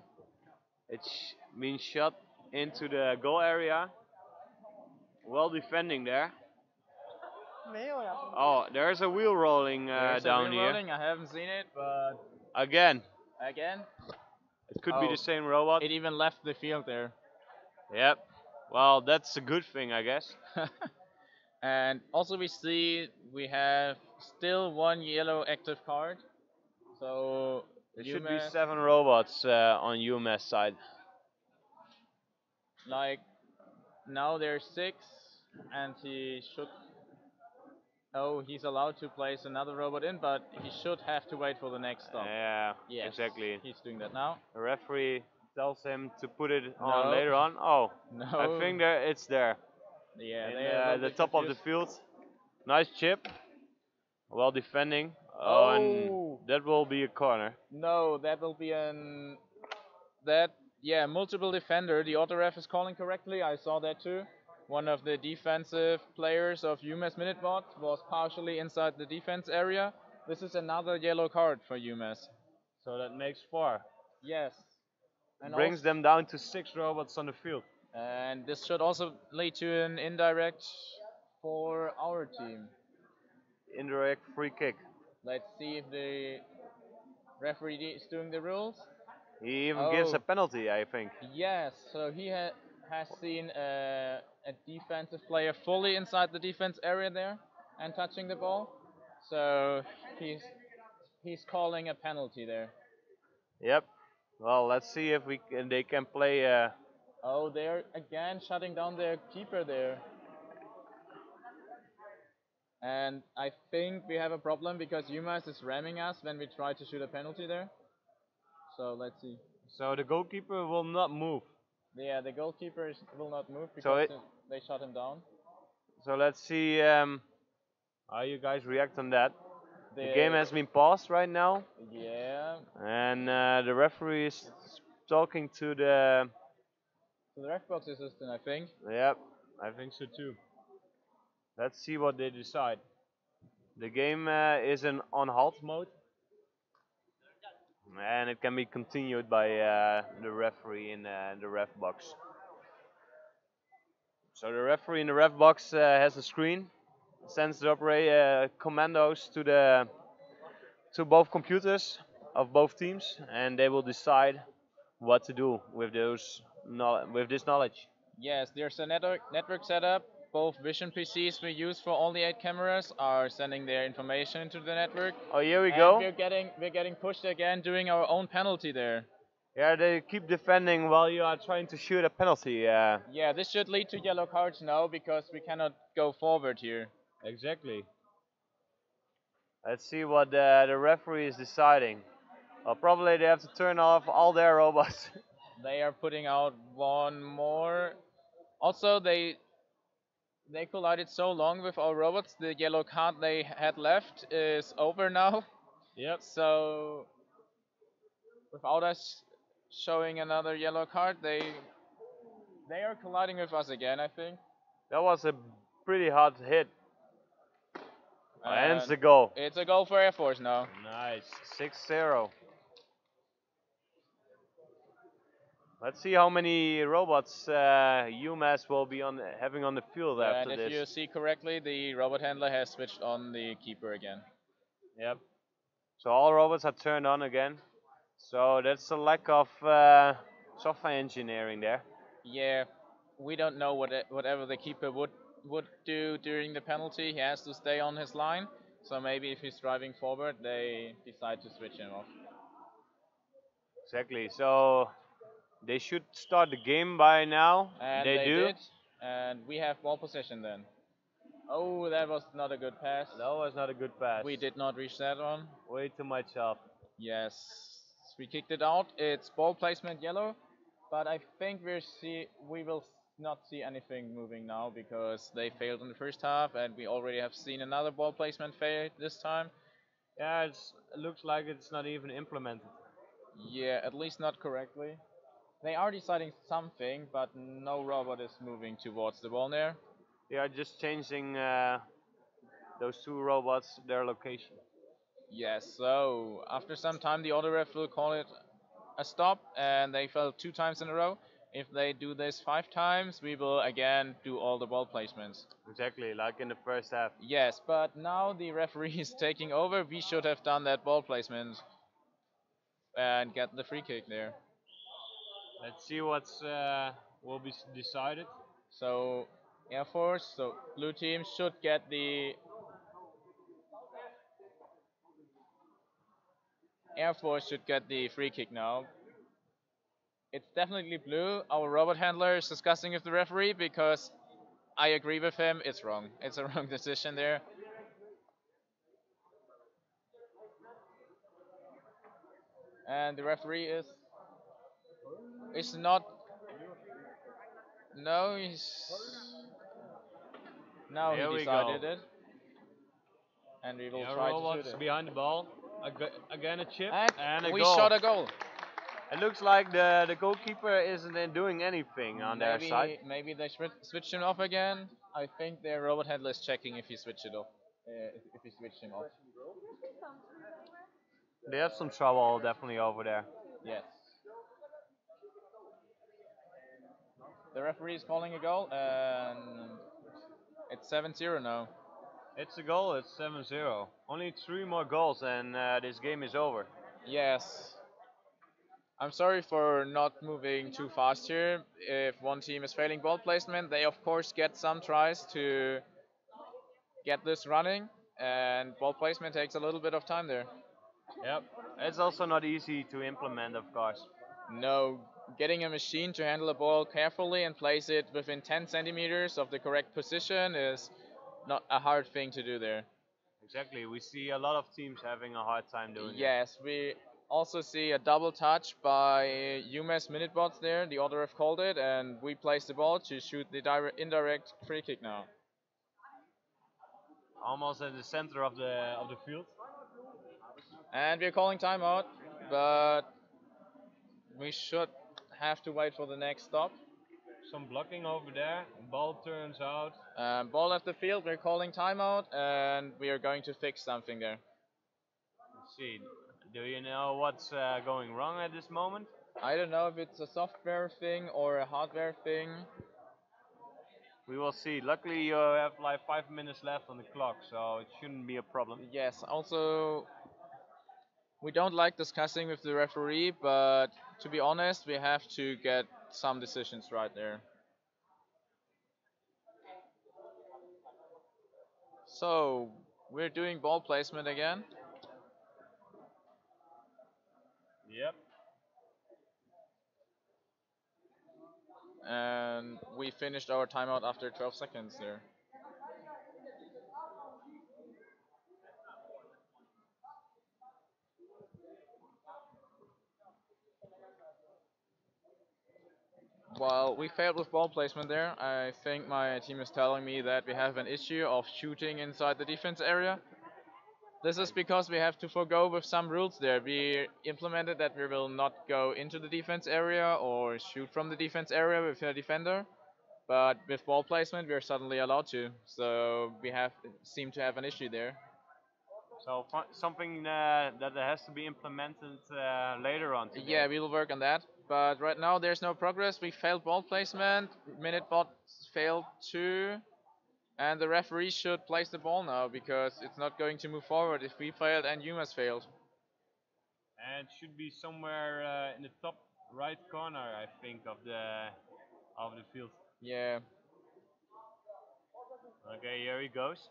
it's been shot into the goal area. Well defending there. Oh, there's a wheel rolling There's down a wheel here. rolling. I haven't seen it, but Again, again, it could be Oh, the same robot. it even left the field there. Yep. Well, that's a good thing, I guess. And also we see we have still 1 yellow active card. So There should be UMass, 7 robots on UMass side. like now there's 6, and he should. Oh, he's allowed to place another robot in, but he should have to wait for the next stop. Yeah, Yes, exactly. He's doing that now. The referee tells him to put it on No. later on. Oh, No. I think it's there. Yeah, In they are a little the bit top of the confused. field. Nice chip. Well defending. Oh, and Oh. that will be a corner. No, that will be an multiple defender. The auto ref is calling correctly. I saw that too. One of the defensive players of UMass Minutebot was partially inside the defense area. This is another yellow card for UMass. So that makes 4. Yes. And Brings them down to 6 robots on the field. And this should also lead to an indirect for our team. Indirect free kick. Let's see if the referee is doing the rules. He even gives Oh. a penalty, I think. Yes, so he has seen a defensive player fully inside the defense area there and touching the ball. So he's calling a penalty there. Yep. Well, let's see if they can play. Oh, they're again shutting down their keeper there. And I think we have a problem because UMass is ramming us when we try to shoot a penalty there. So let's see. So the goalkeeper will not move. Yeah, the goalkeeper will not move So because they shut him down. So let's see how you guys react on that. The game has been paused right now. Yeah. And the referee is talking to the. To the ref box assistant, I think. Yep, I think so too. Let's see what they decide. The game is on halt mode. And it can be continued by the referee in the ref box. So the referee in the ref box has a screen, sends the commandos to both computers of both teams, and they will decide what to do with this knowledge. Yes, there's a network setup. Both vision PCs we use for all the 8 cameras are sending their information into the network. Oh, here we and go. We're getting pushed again, doing our own penalty there. Yeah, they keep defending while you are trying to shoot a penalty. Yeah, this should lead to yellow cards now because we cannot go forward here. Exactly. Let's see what the referee is deciding. Well, probably they have to turn off all their robots. They are putting out one more. Also, they collided so long with our robots. The yellow card they had left is over now. Yep. So without us showing another yellow card, they are colliding with us again, I think. That was a pretty hard hit. And it's And a goal. it's a goal for Air Force now. Nice. 6-0. Let's see how many robots UMass will be having on the field after And this. if you see correctly, the robot handler has switched on the keeper again. Yep. So all robots are turned on again. So that's a lack of software engineering there. Yeah, we don't know whatever the keeper would do during the penalty. He has to stay on his line. So maybe if he's driving forward, they decide to switch him off. Exactly. So they should start the game by now. And they do. did, and we have ball possession then. Oh, that was not a good pass. That was not a good pass. We did not reach that one. Way too much up. Yes, we kicked it out. It's ball placement yellow, but I think we will not see anything moving now because they failed in the first half, and we already have seen another ball placement fail this time. Yeah, it looks like it's not even implemented. Yeah, at least not correctly. They are deciding something, but no robot is moving towards the ball there. They are just changing those two robots their location. Yes, so after some time, the other ref will call it a stop, and they fell 2 times in a row. If they do this 5 times, we will again do all the ball placements. Exactly, like in the first half. Yes, but now the referee is taking over. We should have done that ball placement and get the free kick there. Let's see what's will be decided. So Air Force, so blue team should get the Air Force should get the free kick now. It's definitely blue. Our robot handler is discussing with the referee because I agree with him. It's wrong. It's a wrong decision there. And the referee is not. No, he's. Now Here he we decided go. it. And we will Yeah, try to robots shoot it. behind the ball. Again a chip And a we goal. shot a goal. It looks like the goalkeeper isn't doing anything on their side. Maybe they switched him off again. I think their robot handler is checking if he switched it off. If he switched him off. They have some trouble definitely over there. Yes. The referee is calling a goal, and it's 7-0 now. It's a goal, it's 7-0. Only 3 more goals and this game is over. Yes. I'm sorry for not moving too fast here. If one team is failing ball placement, they of course get some tries to get this running, and ball placement takes a little bit of time there. Yep. It's also not easy to implement, of course. No, getting a machine to handle a ball carefully and place it within 10 centimeters of the correct position is not a hard thing to do there. Exactly. We see a lot of teams having a hard time doing it. Yes, we also see a double touch by UMass Minutebots there. The other have called it, and we place the ball to shoot the indirect free kick now. Almost at the center of the field. And we're calling timeout, but we should have to wait for the next stop. Some blocking over there. Ball turns out. Ball left the field. We're calling timeout, and we are going to fix something there. Let's see. Do you know what's going wrong at this moment? I don't know if it's a software thing or a hardware thing. We will see. Luckily, you have like 5 minutes left on the clock, so it shouldn't be a problem. Yes, also, we don't like discussing with the referee, but to be honest, we have to get some decisions right there. So, we're doing ball placement again. Yep. and we finished our timeout after 12 seconds there. Well, we failed with ball placement there. I think my team is telling me that we have an issue of shooting inside the defense area. This is because we have to forgo with some rules there. We implemented that we will not go into the defense area or shoot from the defense area with a defender. But with ball placement, we are suddenly allowed to. So we seem to have an issue there. So something that has to be implemented later on today. Yeah, we will work on that. But right now there's no progress. We failed ball placement. Minutebots failed too. And the referee should place the ball now because it's not going to move forward if we failed and UMass failed. And it should be somewhere in the top right corner, I think, of the field. Yeah. Okay, here he goes.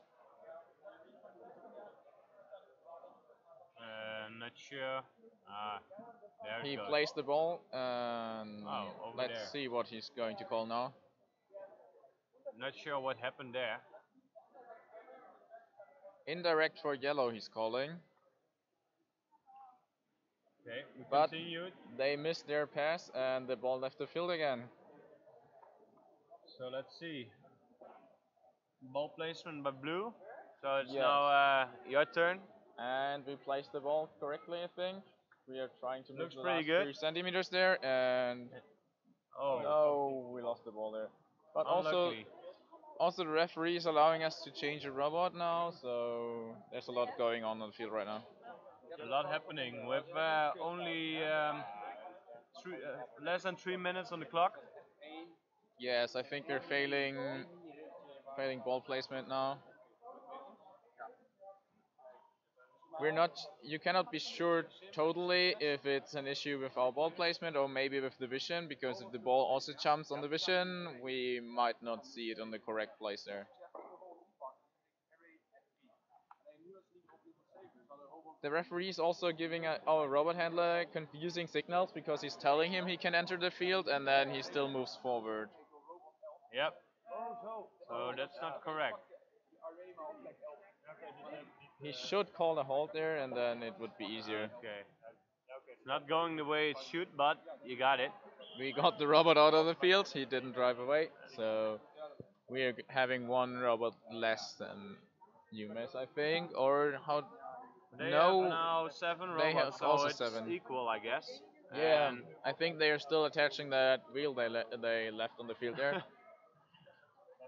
Not sure. There He goes. placed the ball. Let's there. see what he's going to call now. Not sure what happened there. Indirect for yellow, he's calling. Okay, we but continued. They missed their pass and the ball left the field again. So let's see. Ball placement by blue. So it's now your turn. And we placed the ball correctly, I think. We are trying to move Looks the pretty last good. 3 centimeters there, and no, we lost the ball there. But also the referee is allowing us to change a robot now, so there's a lot going on the field right now. A lot happening with only less than 3 minutes on the clock. Yes, I think we're failing ball placement now. You cannot be sure totally if it's an issue with our ball placement or maybe with the vision, because if the ball also jumps on the vision, we might not see it on the correct place there. The referee is also giving our robot handler confusing signals because he's telling him he can enter the field and then he still moves forward. Yep. So that's not correct. He should call a halt there and then it would be easier. Okay. It's not going the way it should, but you got it. We got the robot out of the field, he didn't drive away, so we are having one robot less than UMass, I think, or how... They have now 7 robots, they have so also it's 7. equal, I guess. Yeah, I think they are still attaching that wheel they left on the field there.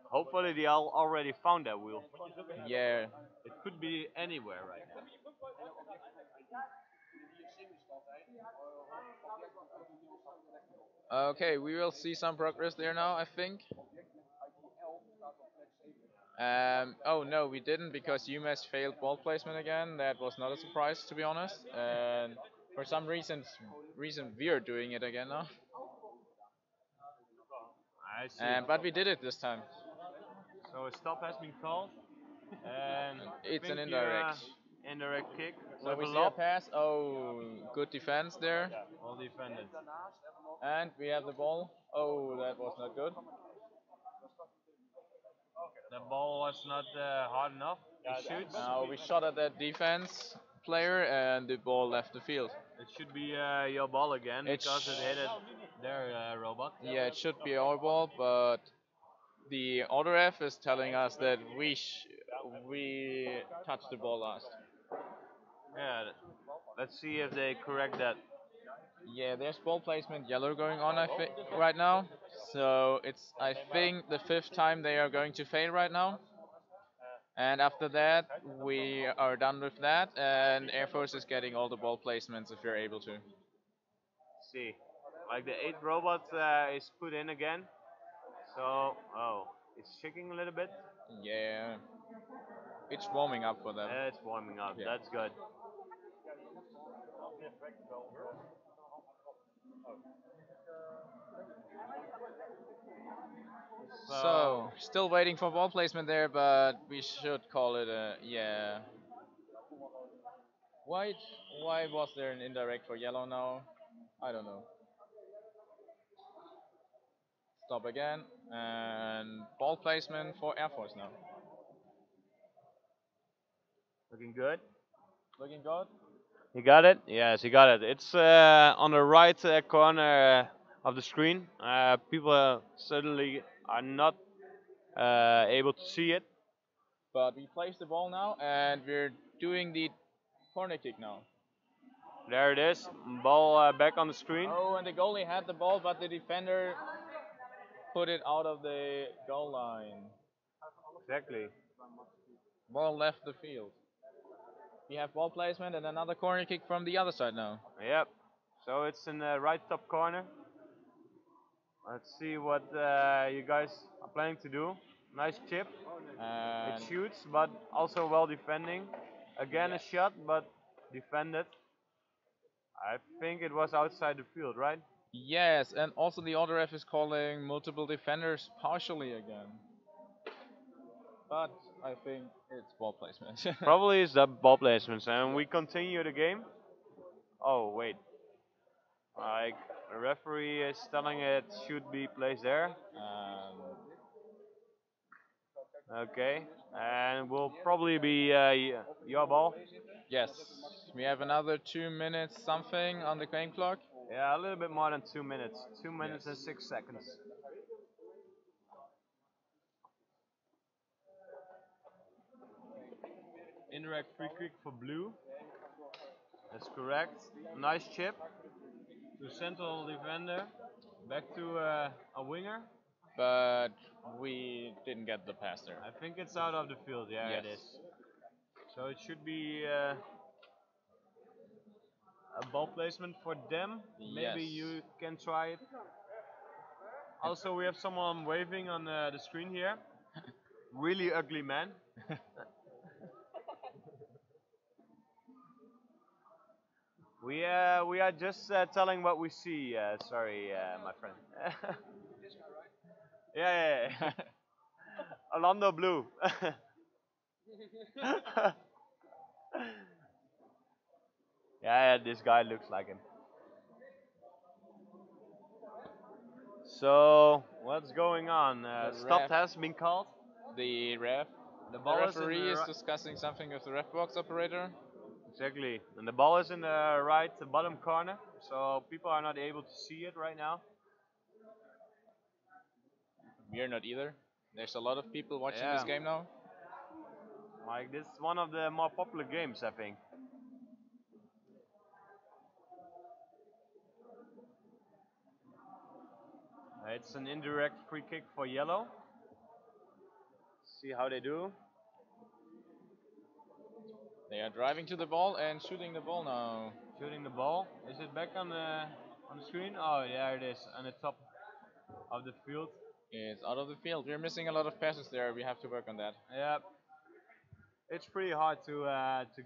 Hopefully they already found that wheel. Yeah. It could be anywhere right now. Okay, we will see some progress there now, I think. Oh no, we didn't, because UMass failed ball placement again. That was not a surprise, to be honest. And for some reason we are doing it again now. I see. But we did it this time. So a stop has been called, and it's an indirect kick. So we see a pass. Oh, good defense there. Well defended. And we have the ball. Oh, that was not good. The ball was not hard enough to shoot. Now we shot at that defense player and the ball left the field. It should be your ball again because it hit their robot. Yeah, it should be our ball, but the auto ref is telling us that we touched the ball last. Yeah, let's see if they correct that. Yeah, there's ball placement yellow going on right now. So it's, I think, the 5th time they are going to fail right now. And after that, we are done with that, and Air Force is getting all the ball placements if you're able to. See, like the 8th robot is put in again. So, it's shaking a little bit. Yeah, it's warming up for them. Yeah, it's warming up. Yeah. That's good. So, still waiting for ball placement there, but we should call it a, yeah. Why was there an indirect for yellow now? I don't know. Stop again. And ball placement for Air Force now. Looking good. Looking good. You got it? Yes, you got it. It's on the right corner of the screen. People certainly are not able to see it. But we placed the ball now, and we're doing the corner kick now. There it is. Ball back on the screen. Oh, and the goalie had the ball, but the defender put it out of the goal line. Exactly. Ball left the field. We have ball placement and another corner kick from the other side now. Yep. So it's in the right top corner. Let's see what you guys are planning to do. Nice chip. And It shoots, but also well defending. Again a shot, but defended. I think it was outside the field, right? yes, and also the other ref is calling multiple defenders partially again. But I think it's ball placement. Probably it's the ball placements, and we continue the game. Oh wait, like the referee is telling it should be placed there. Okay, and will probably be your ball. yes, we have another 2 minutes something on the game clock. Yeah, a little bit more than 2 minutes. 2 minutes and 6 seconds. Indirect free kick for blue. That's correct. Nice chip to central defender. Back to a winger. But we didn't get the pass there. I think it's out of the field. Yeah, Yes. it is. So it should be a ball placement for them. Maybe Yes. you can try it. Also, we have someone waving on the screen here. Really ugly man. We are just telling what we see. Sorry, my friend. yeah. Orlando Blue. Yeah, this guy looks like him. So, what's going on? Stop ref- has been called. The ref, The the ball is in referee the is ri- discussing something with the ref box operator. Exactly. And the ball is in the right bottom corner, so people are not able to see it right now. We're not either. There's a lot of people watching Yeah. this game now. Like, this is one of the more popular games, I think. It's an indirect free kick for yellow. See how they do. They are driving to the ball and shooting the ball now. Shooting the ball. Is it back on the screen? Oh, yeah, it is on the top of the field. It's out of the field. We're missing a lot of passes there. We have to work on that. Yeah. It's pretty hard to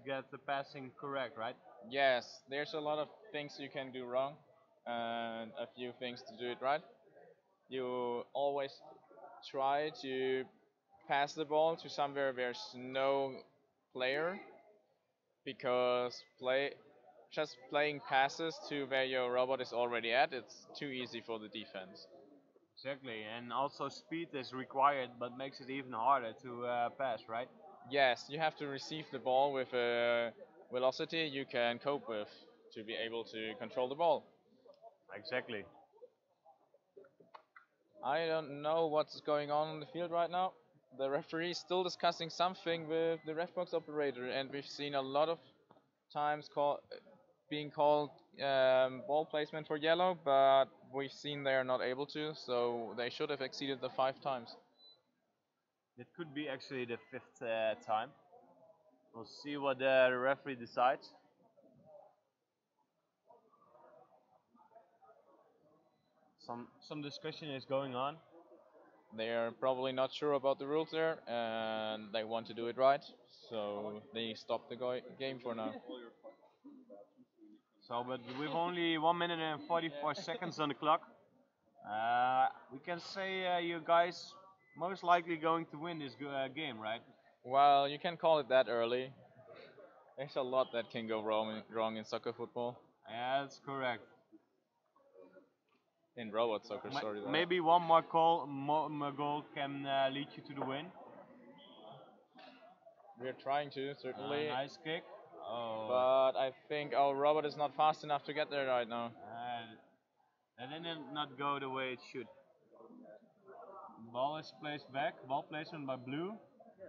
get the passing correct, right? Yes, there's a lot of things you can do wrong and a few things to do it right. You always try to pass the ball to somewhere where there's no player, because just playing passes to where your robot is already at, it's too easy for the defense. Exactly, and also speed is required, but makes it even harder to pass, right? Yes, you have to receive the ball with a velocity you can cope with to be able to control the ball. Exactly. I don't know what's going on the field right now. The referee is still discussing something with the ref box operator, and we've seen a lot of times being called ball placement for yellow, but we've seen they are not able to, so they should have exceeded the 5 times. It could be actually the 5th time. We'll see what the referee decides. Some discussion is going on. They are probably not sure about the rules there, and they want to do it right, so they stop the game for now. So, but we've only 1 minute and 44 seconds on the clock. We can say you guys most likely going to win this game, right? Well, you can call it that early. There's a lot that can go wrong in soccer football. Yeah, that's correct. in robot soccer. Sorry. Maybe one more goal can lead you to the win. We're trying to, certainly. Nice kick. Oh. But I think our robot is not fast enough to get there right now. That didn't not go the way it should. Ball is placed back. Ball placement by blue.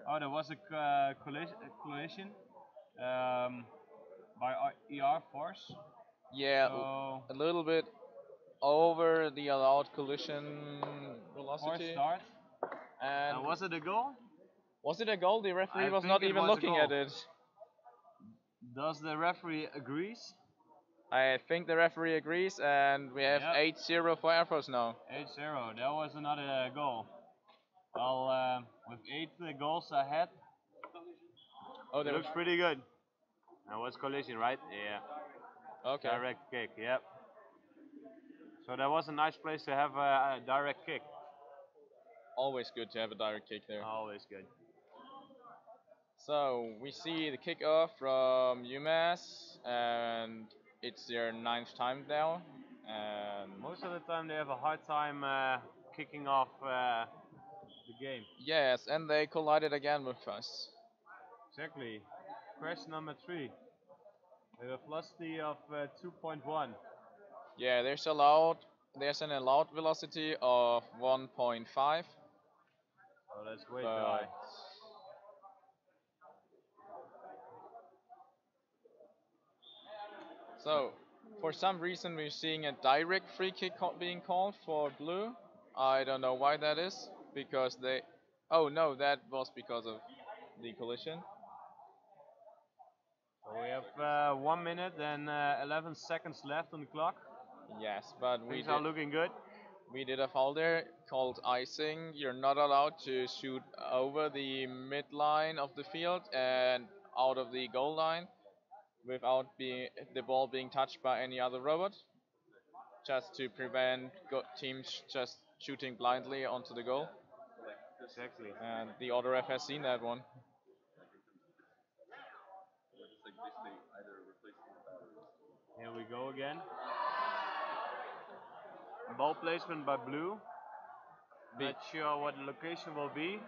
Oh, there was a collision by ER force. Yeah, so a little bit over the allowed collision velocity. Force start. And was it a goal? Was it a goal? The referee was not even looking at it. Does the referee agrees? I think the referee agrees, and we have 8-0 for Air Force now. 8-0. That was another goal. Well, with 8 goals ahead, it looks pretty good. That was collision, right? Yeah. Okay. Direct kick. Yep. So that was a nice place to have a direct kick. Always good to have a direct kick there. Always good. So we see the kickoff from UMass, and it's their 9th time now. And most of the time they have a hard time kicking off the game. Yes, and they collided again with us. Exactly. Crash number 3. With a velocity of 2.1. Yeah, there's an allowed velocity of 1.5. Oh, that's way too high. So, for some reason we're seeing a direct free kick being called for blue. I don't know why that is, because they... Oh no, that was because of the collision. So we have 1 minute and 11 seconds left on the clock. Yes, but things are looking good. We did a foul there called icing. You're not allowed to shoot over the midline of the field and out of the goal line without the ball being touched by any other robot, just to prevent teams just shooting blindly onto the goal. Exactly. And the other ref has seen that one. Here we go again. Ball placement by blue. Not sure what the location will be.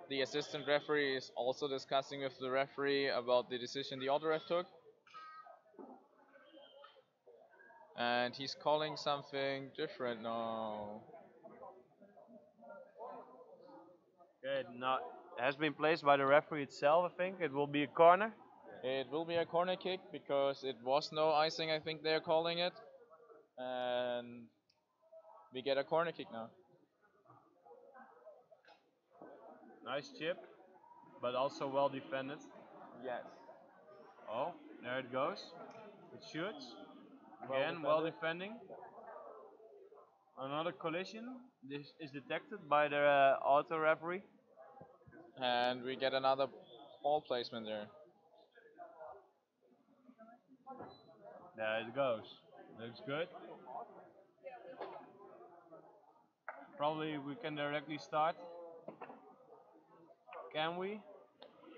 The assistant referee is also discussing with the referee about the decision the other ref took. And he's calling something different now. Good. Not has been placed by the referee itself, I think. It will be a corner. It will be a corner kick because it was no icing, I think they're calling it. And we get a corner kick now. Nice chip, but also well defended. Yes. Oh, there it goes. It shoots. Again, well defending. Another collision. This is detected by the auto referee. And we get another ball placement there. There it goes. Looks good. Probably we can directly start. Can we?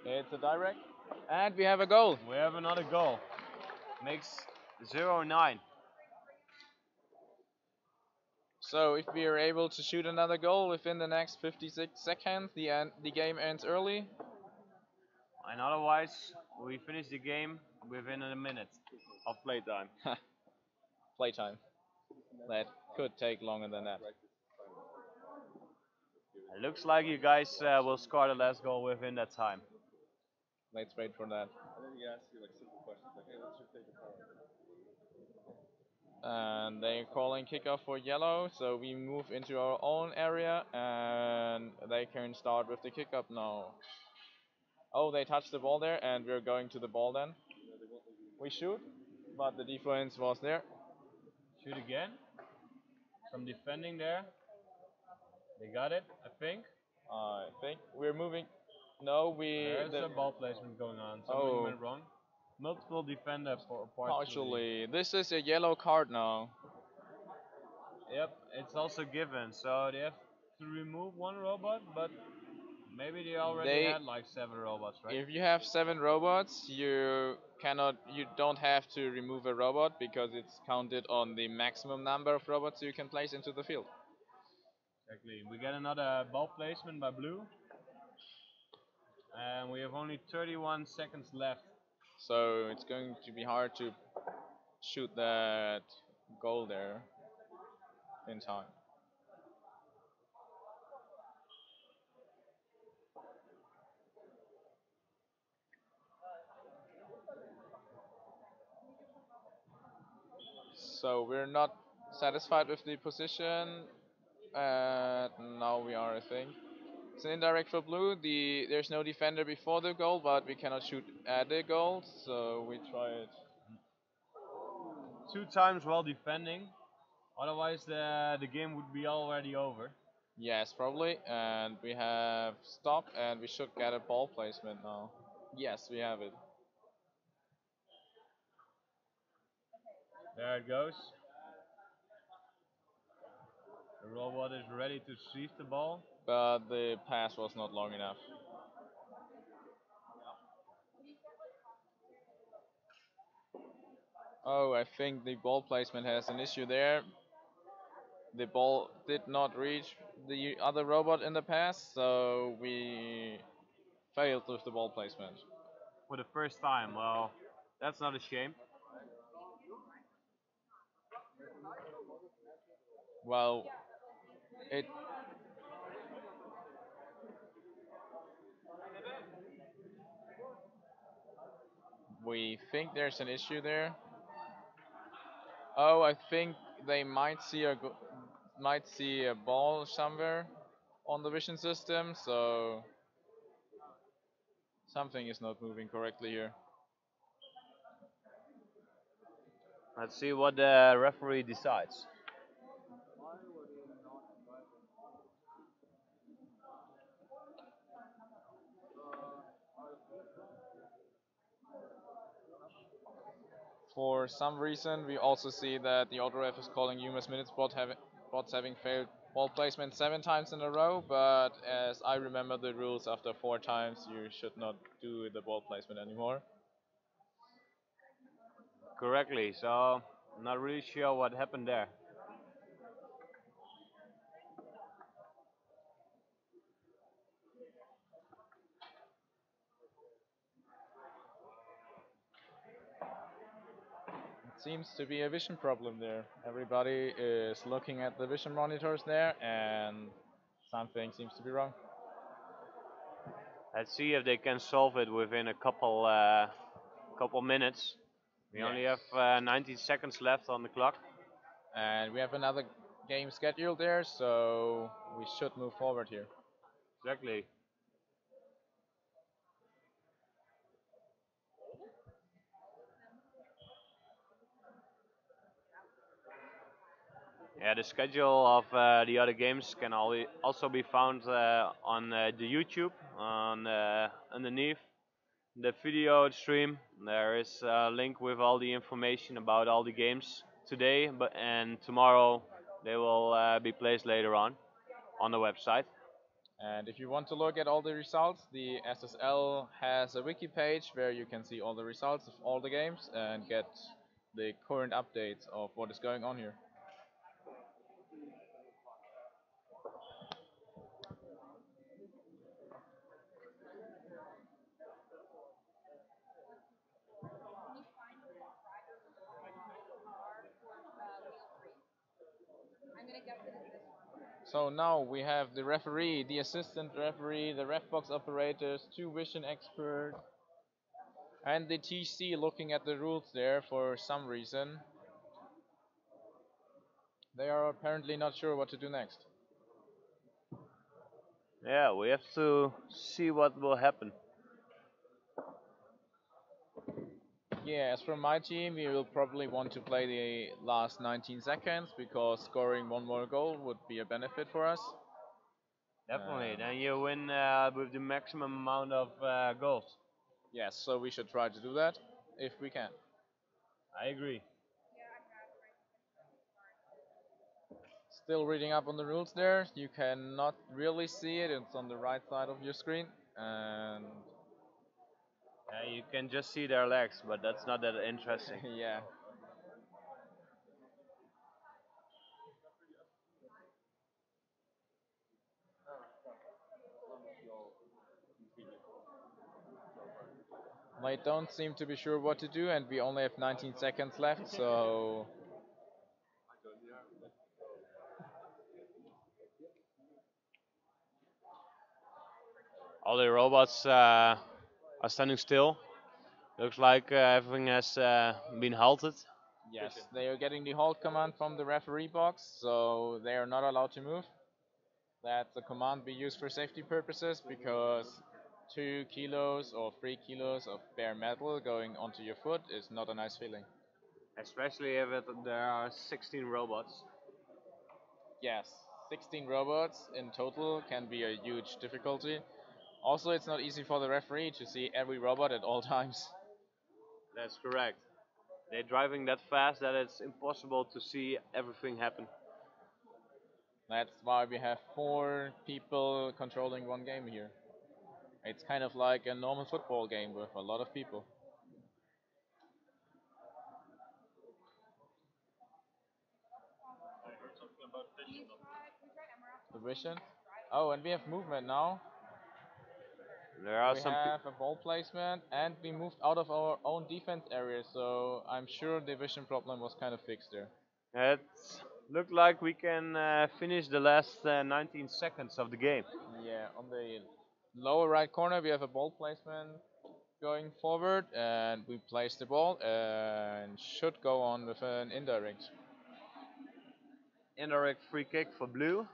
It's a direct. And we have a goal. We have another goal. Makes 0-9. So if we are able to shoot another goal within the next 56 seconds, the game ends early. And otherwise, we finish the game within a minute of playtime. Playtime. That could take longer than that. It looks like you guys will score the last goal within that time. Let's wait for that. And they're calling kickoff for yellow, so we move into our own area and they can start with the kickoff now. Oh, they touched the ball there and we're going to the ball then. We shoot, but the defense was there. Shoot again. Some defending there. They got it, I think. I think we're moving. No, there's a ball placement going on. Something went wrong. Multiple defenders for partially. This is a yellow card now. Yep, it's also given. So they have to remove one robot, but Maybe they already had like 7 robots, right? If you have 7 robots, you don't have to remove a robot because it's counted on the maximum number of robots you can place into the field. Exactly. We get another ball placement by blue. And we have only 31 seconds left. So it's going to be hard to shoot that goal there in time. So we're not satisfied with the position. Now we are, I think. It's an indirect for blue. There's no defender before the goal, but we cannot shoot at the goal, so we try it. 2 times while defending. Otherwise, the game would be already over. Yes, probably. And we have stop, and we should get a ball placement now. Yes, we have it. There it goes. The robot is ready to receive the ball. But the pass was not long enough. Oh, I think the ball placement has an issue there. The ball did not reach the other robot in the pass, so we failed with the ball placement. For the first time, well, that's not a shame. Well, we think there's an issue there. Oh, I think they might see a ball somewhere on the vision system, so something is not moving correctly here. Let's see what the referee decides. For some reason, we also see that the auto ref is calling UMass Minutebots having failed ball placement 7 times in a row, but as I remember the rules, after 4 times you should not do the ball placement anymore. Correctly, so I'm not really sure what happened there. Seems to be a vision problem there. Everybody is looking at the vision monitors there, and something seems to be wrong. Let's see if they can solve it within a couple minutes. We only have 90 seconds left on the clock. And we have another game scheduled there, so we should move forward here. Exactly. Yeah, the schedule of the other games can also be found on the YouTube, underneath the video stream. There is a link with all the information about all the games today, and tomorrow they will be placed later on the website. And if you want to look at all the results, the SSL has a wiki page where you can see all the results of all the games and get the current updates of what is going on here. So now we have the referee, the assistant referee, the ref box operators, 2 vision experts, and the TC looking at the rules there for some reason. They are apparently not sure what to do next. Yeah, we have to see what will happen. Yeah, as for my team, we will probably want to play the last 19 seconds because scoring 1 more goal would be a benefit for us. Definitely, then you win with the maximum amount of goals. Yes, so we should try to do that if we can. I agree. still reading up on the rules there. You cannot really see it. It's on the right side of your screen, and You can just see their legs, but that's not that interesting. yeah. They don't seem to be sure what to do, and we only have 19 seconds left, so All the robots are standing still. Looks like everything has been halted. yes, they are getting the halt command from the referee box, so they are not allowed to move. That's a command we use for safety purposes because 2 kilos or 3 kilos of bare metal going onto your foot is not a nice feeling. Especially if there are 16 robots. Yes, 16 robots in total can be a huge difficulty. Also, it's not easy for the referee to see every robot at all times. That's correct. They're driving that fast that it's impossible to see everything happen. That's why we have 4 people controlling one game here. It's kind of like a normal football game with a lot of people. The vision. Oh, and we have movement now. There are We some have a ball placement, and we moved out of our own defense area, so I'm sure the vision problem was kind of fixed there. It looked like we can finish the last 19 seconds of the game. Yeah, on the lower right corner we have a ball placement going forward, and we place the ball and should go on with an indirect. Indirect free kick for blue.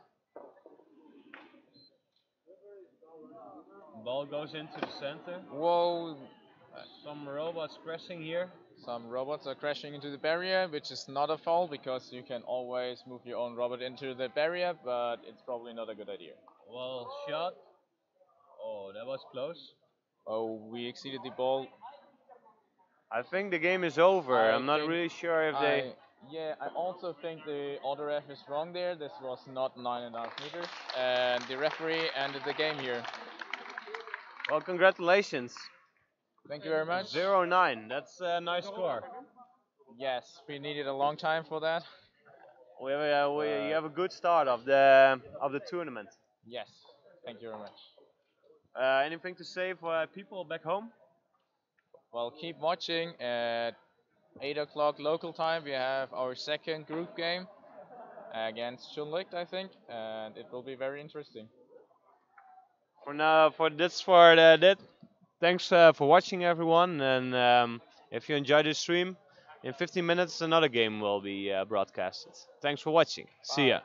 Ball goes into the center. Whoa! Some robots pressing here. Some robots are crashing into the barrier, which is not a foul because you can always move your own robot into the barrier, but it's probably not a good idea. Well shot. Oh, that was close. Oh, we exceeded the ball. I think the game is over. I'm not really sure if they... Yeah, I also think the auto ref is wrong there. This was not 9.5 meters, and the referee ended the game here. Well, congratulations. Thank you very much. 0-9. That's a nice score. Yes, we needed a long time for that. You have a good start of the tournament. Yes, thank you very much. Anything to say for people back home? Well, keep watching. At 8 o'clock local time, we have our second group game against Schunlicht, I think, and it will be very interesting. For now, that. Thanks for watching, everyone. And if you enjoyed this stream, in 15 minutes another game will be broadcasted. Thanks for watching. See ya.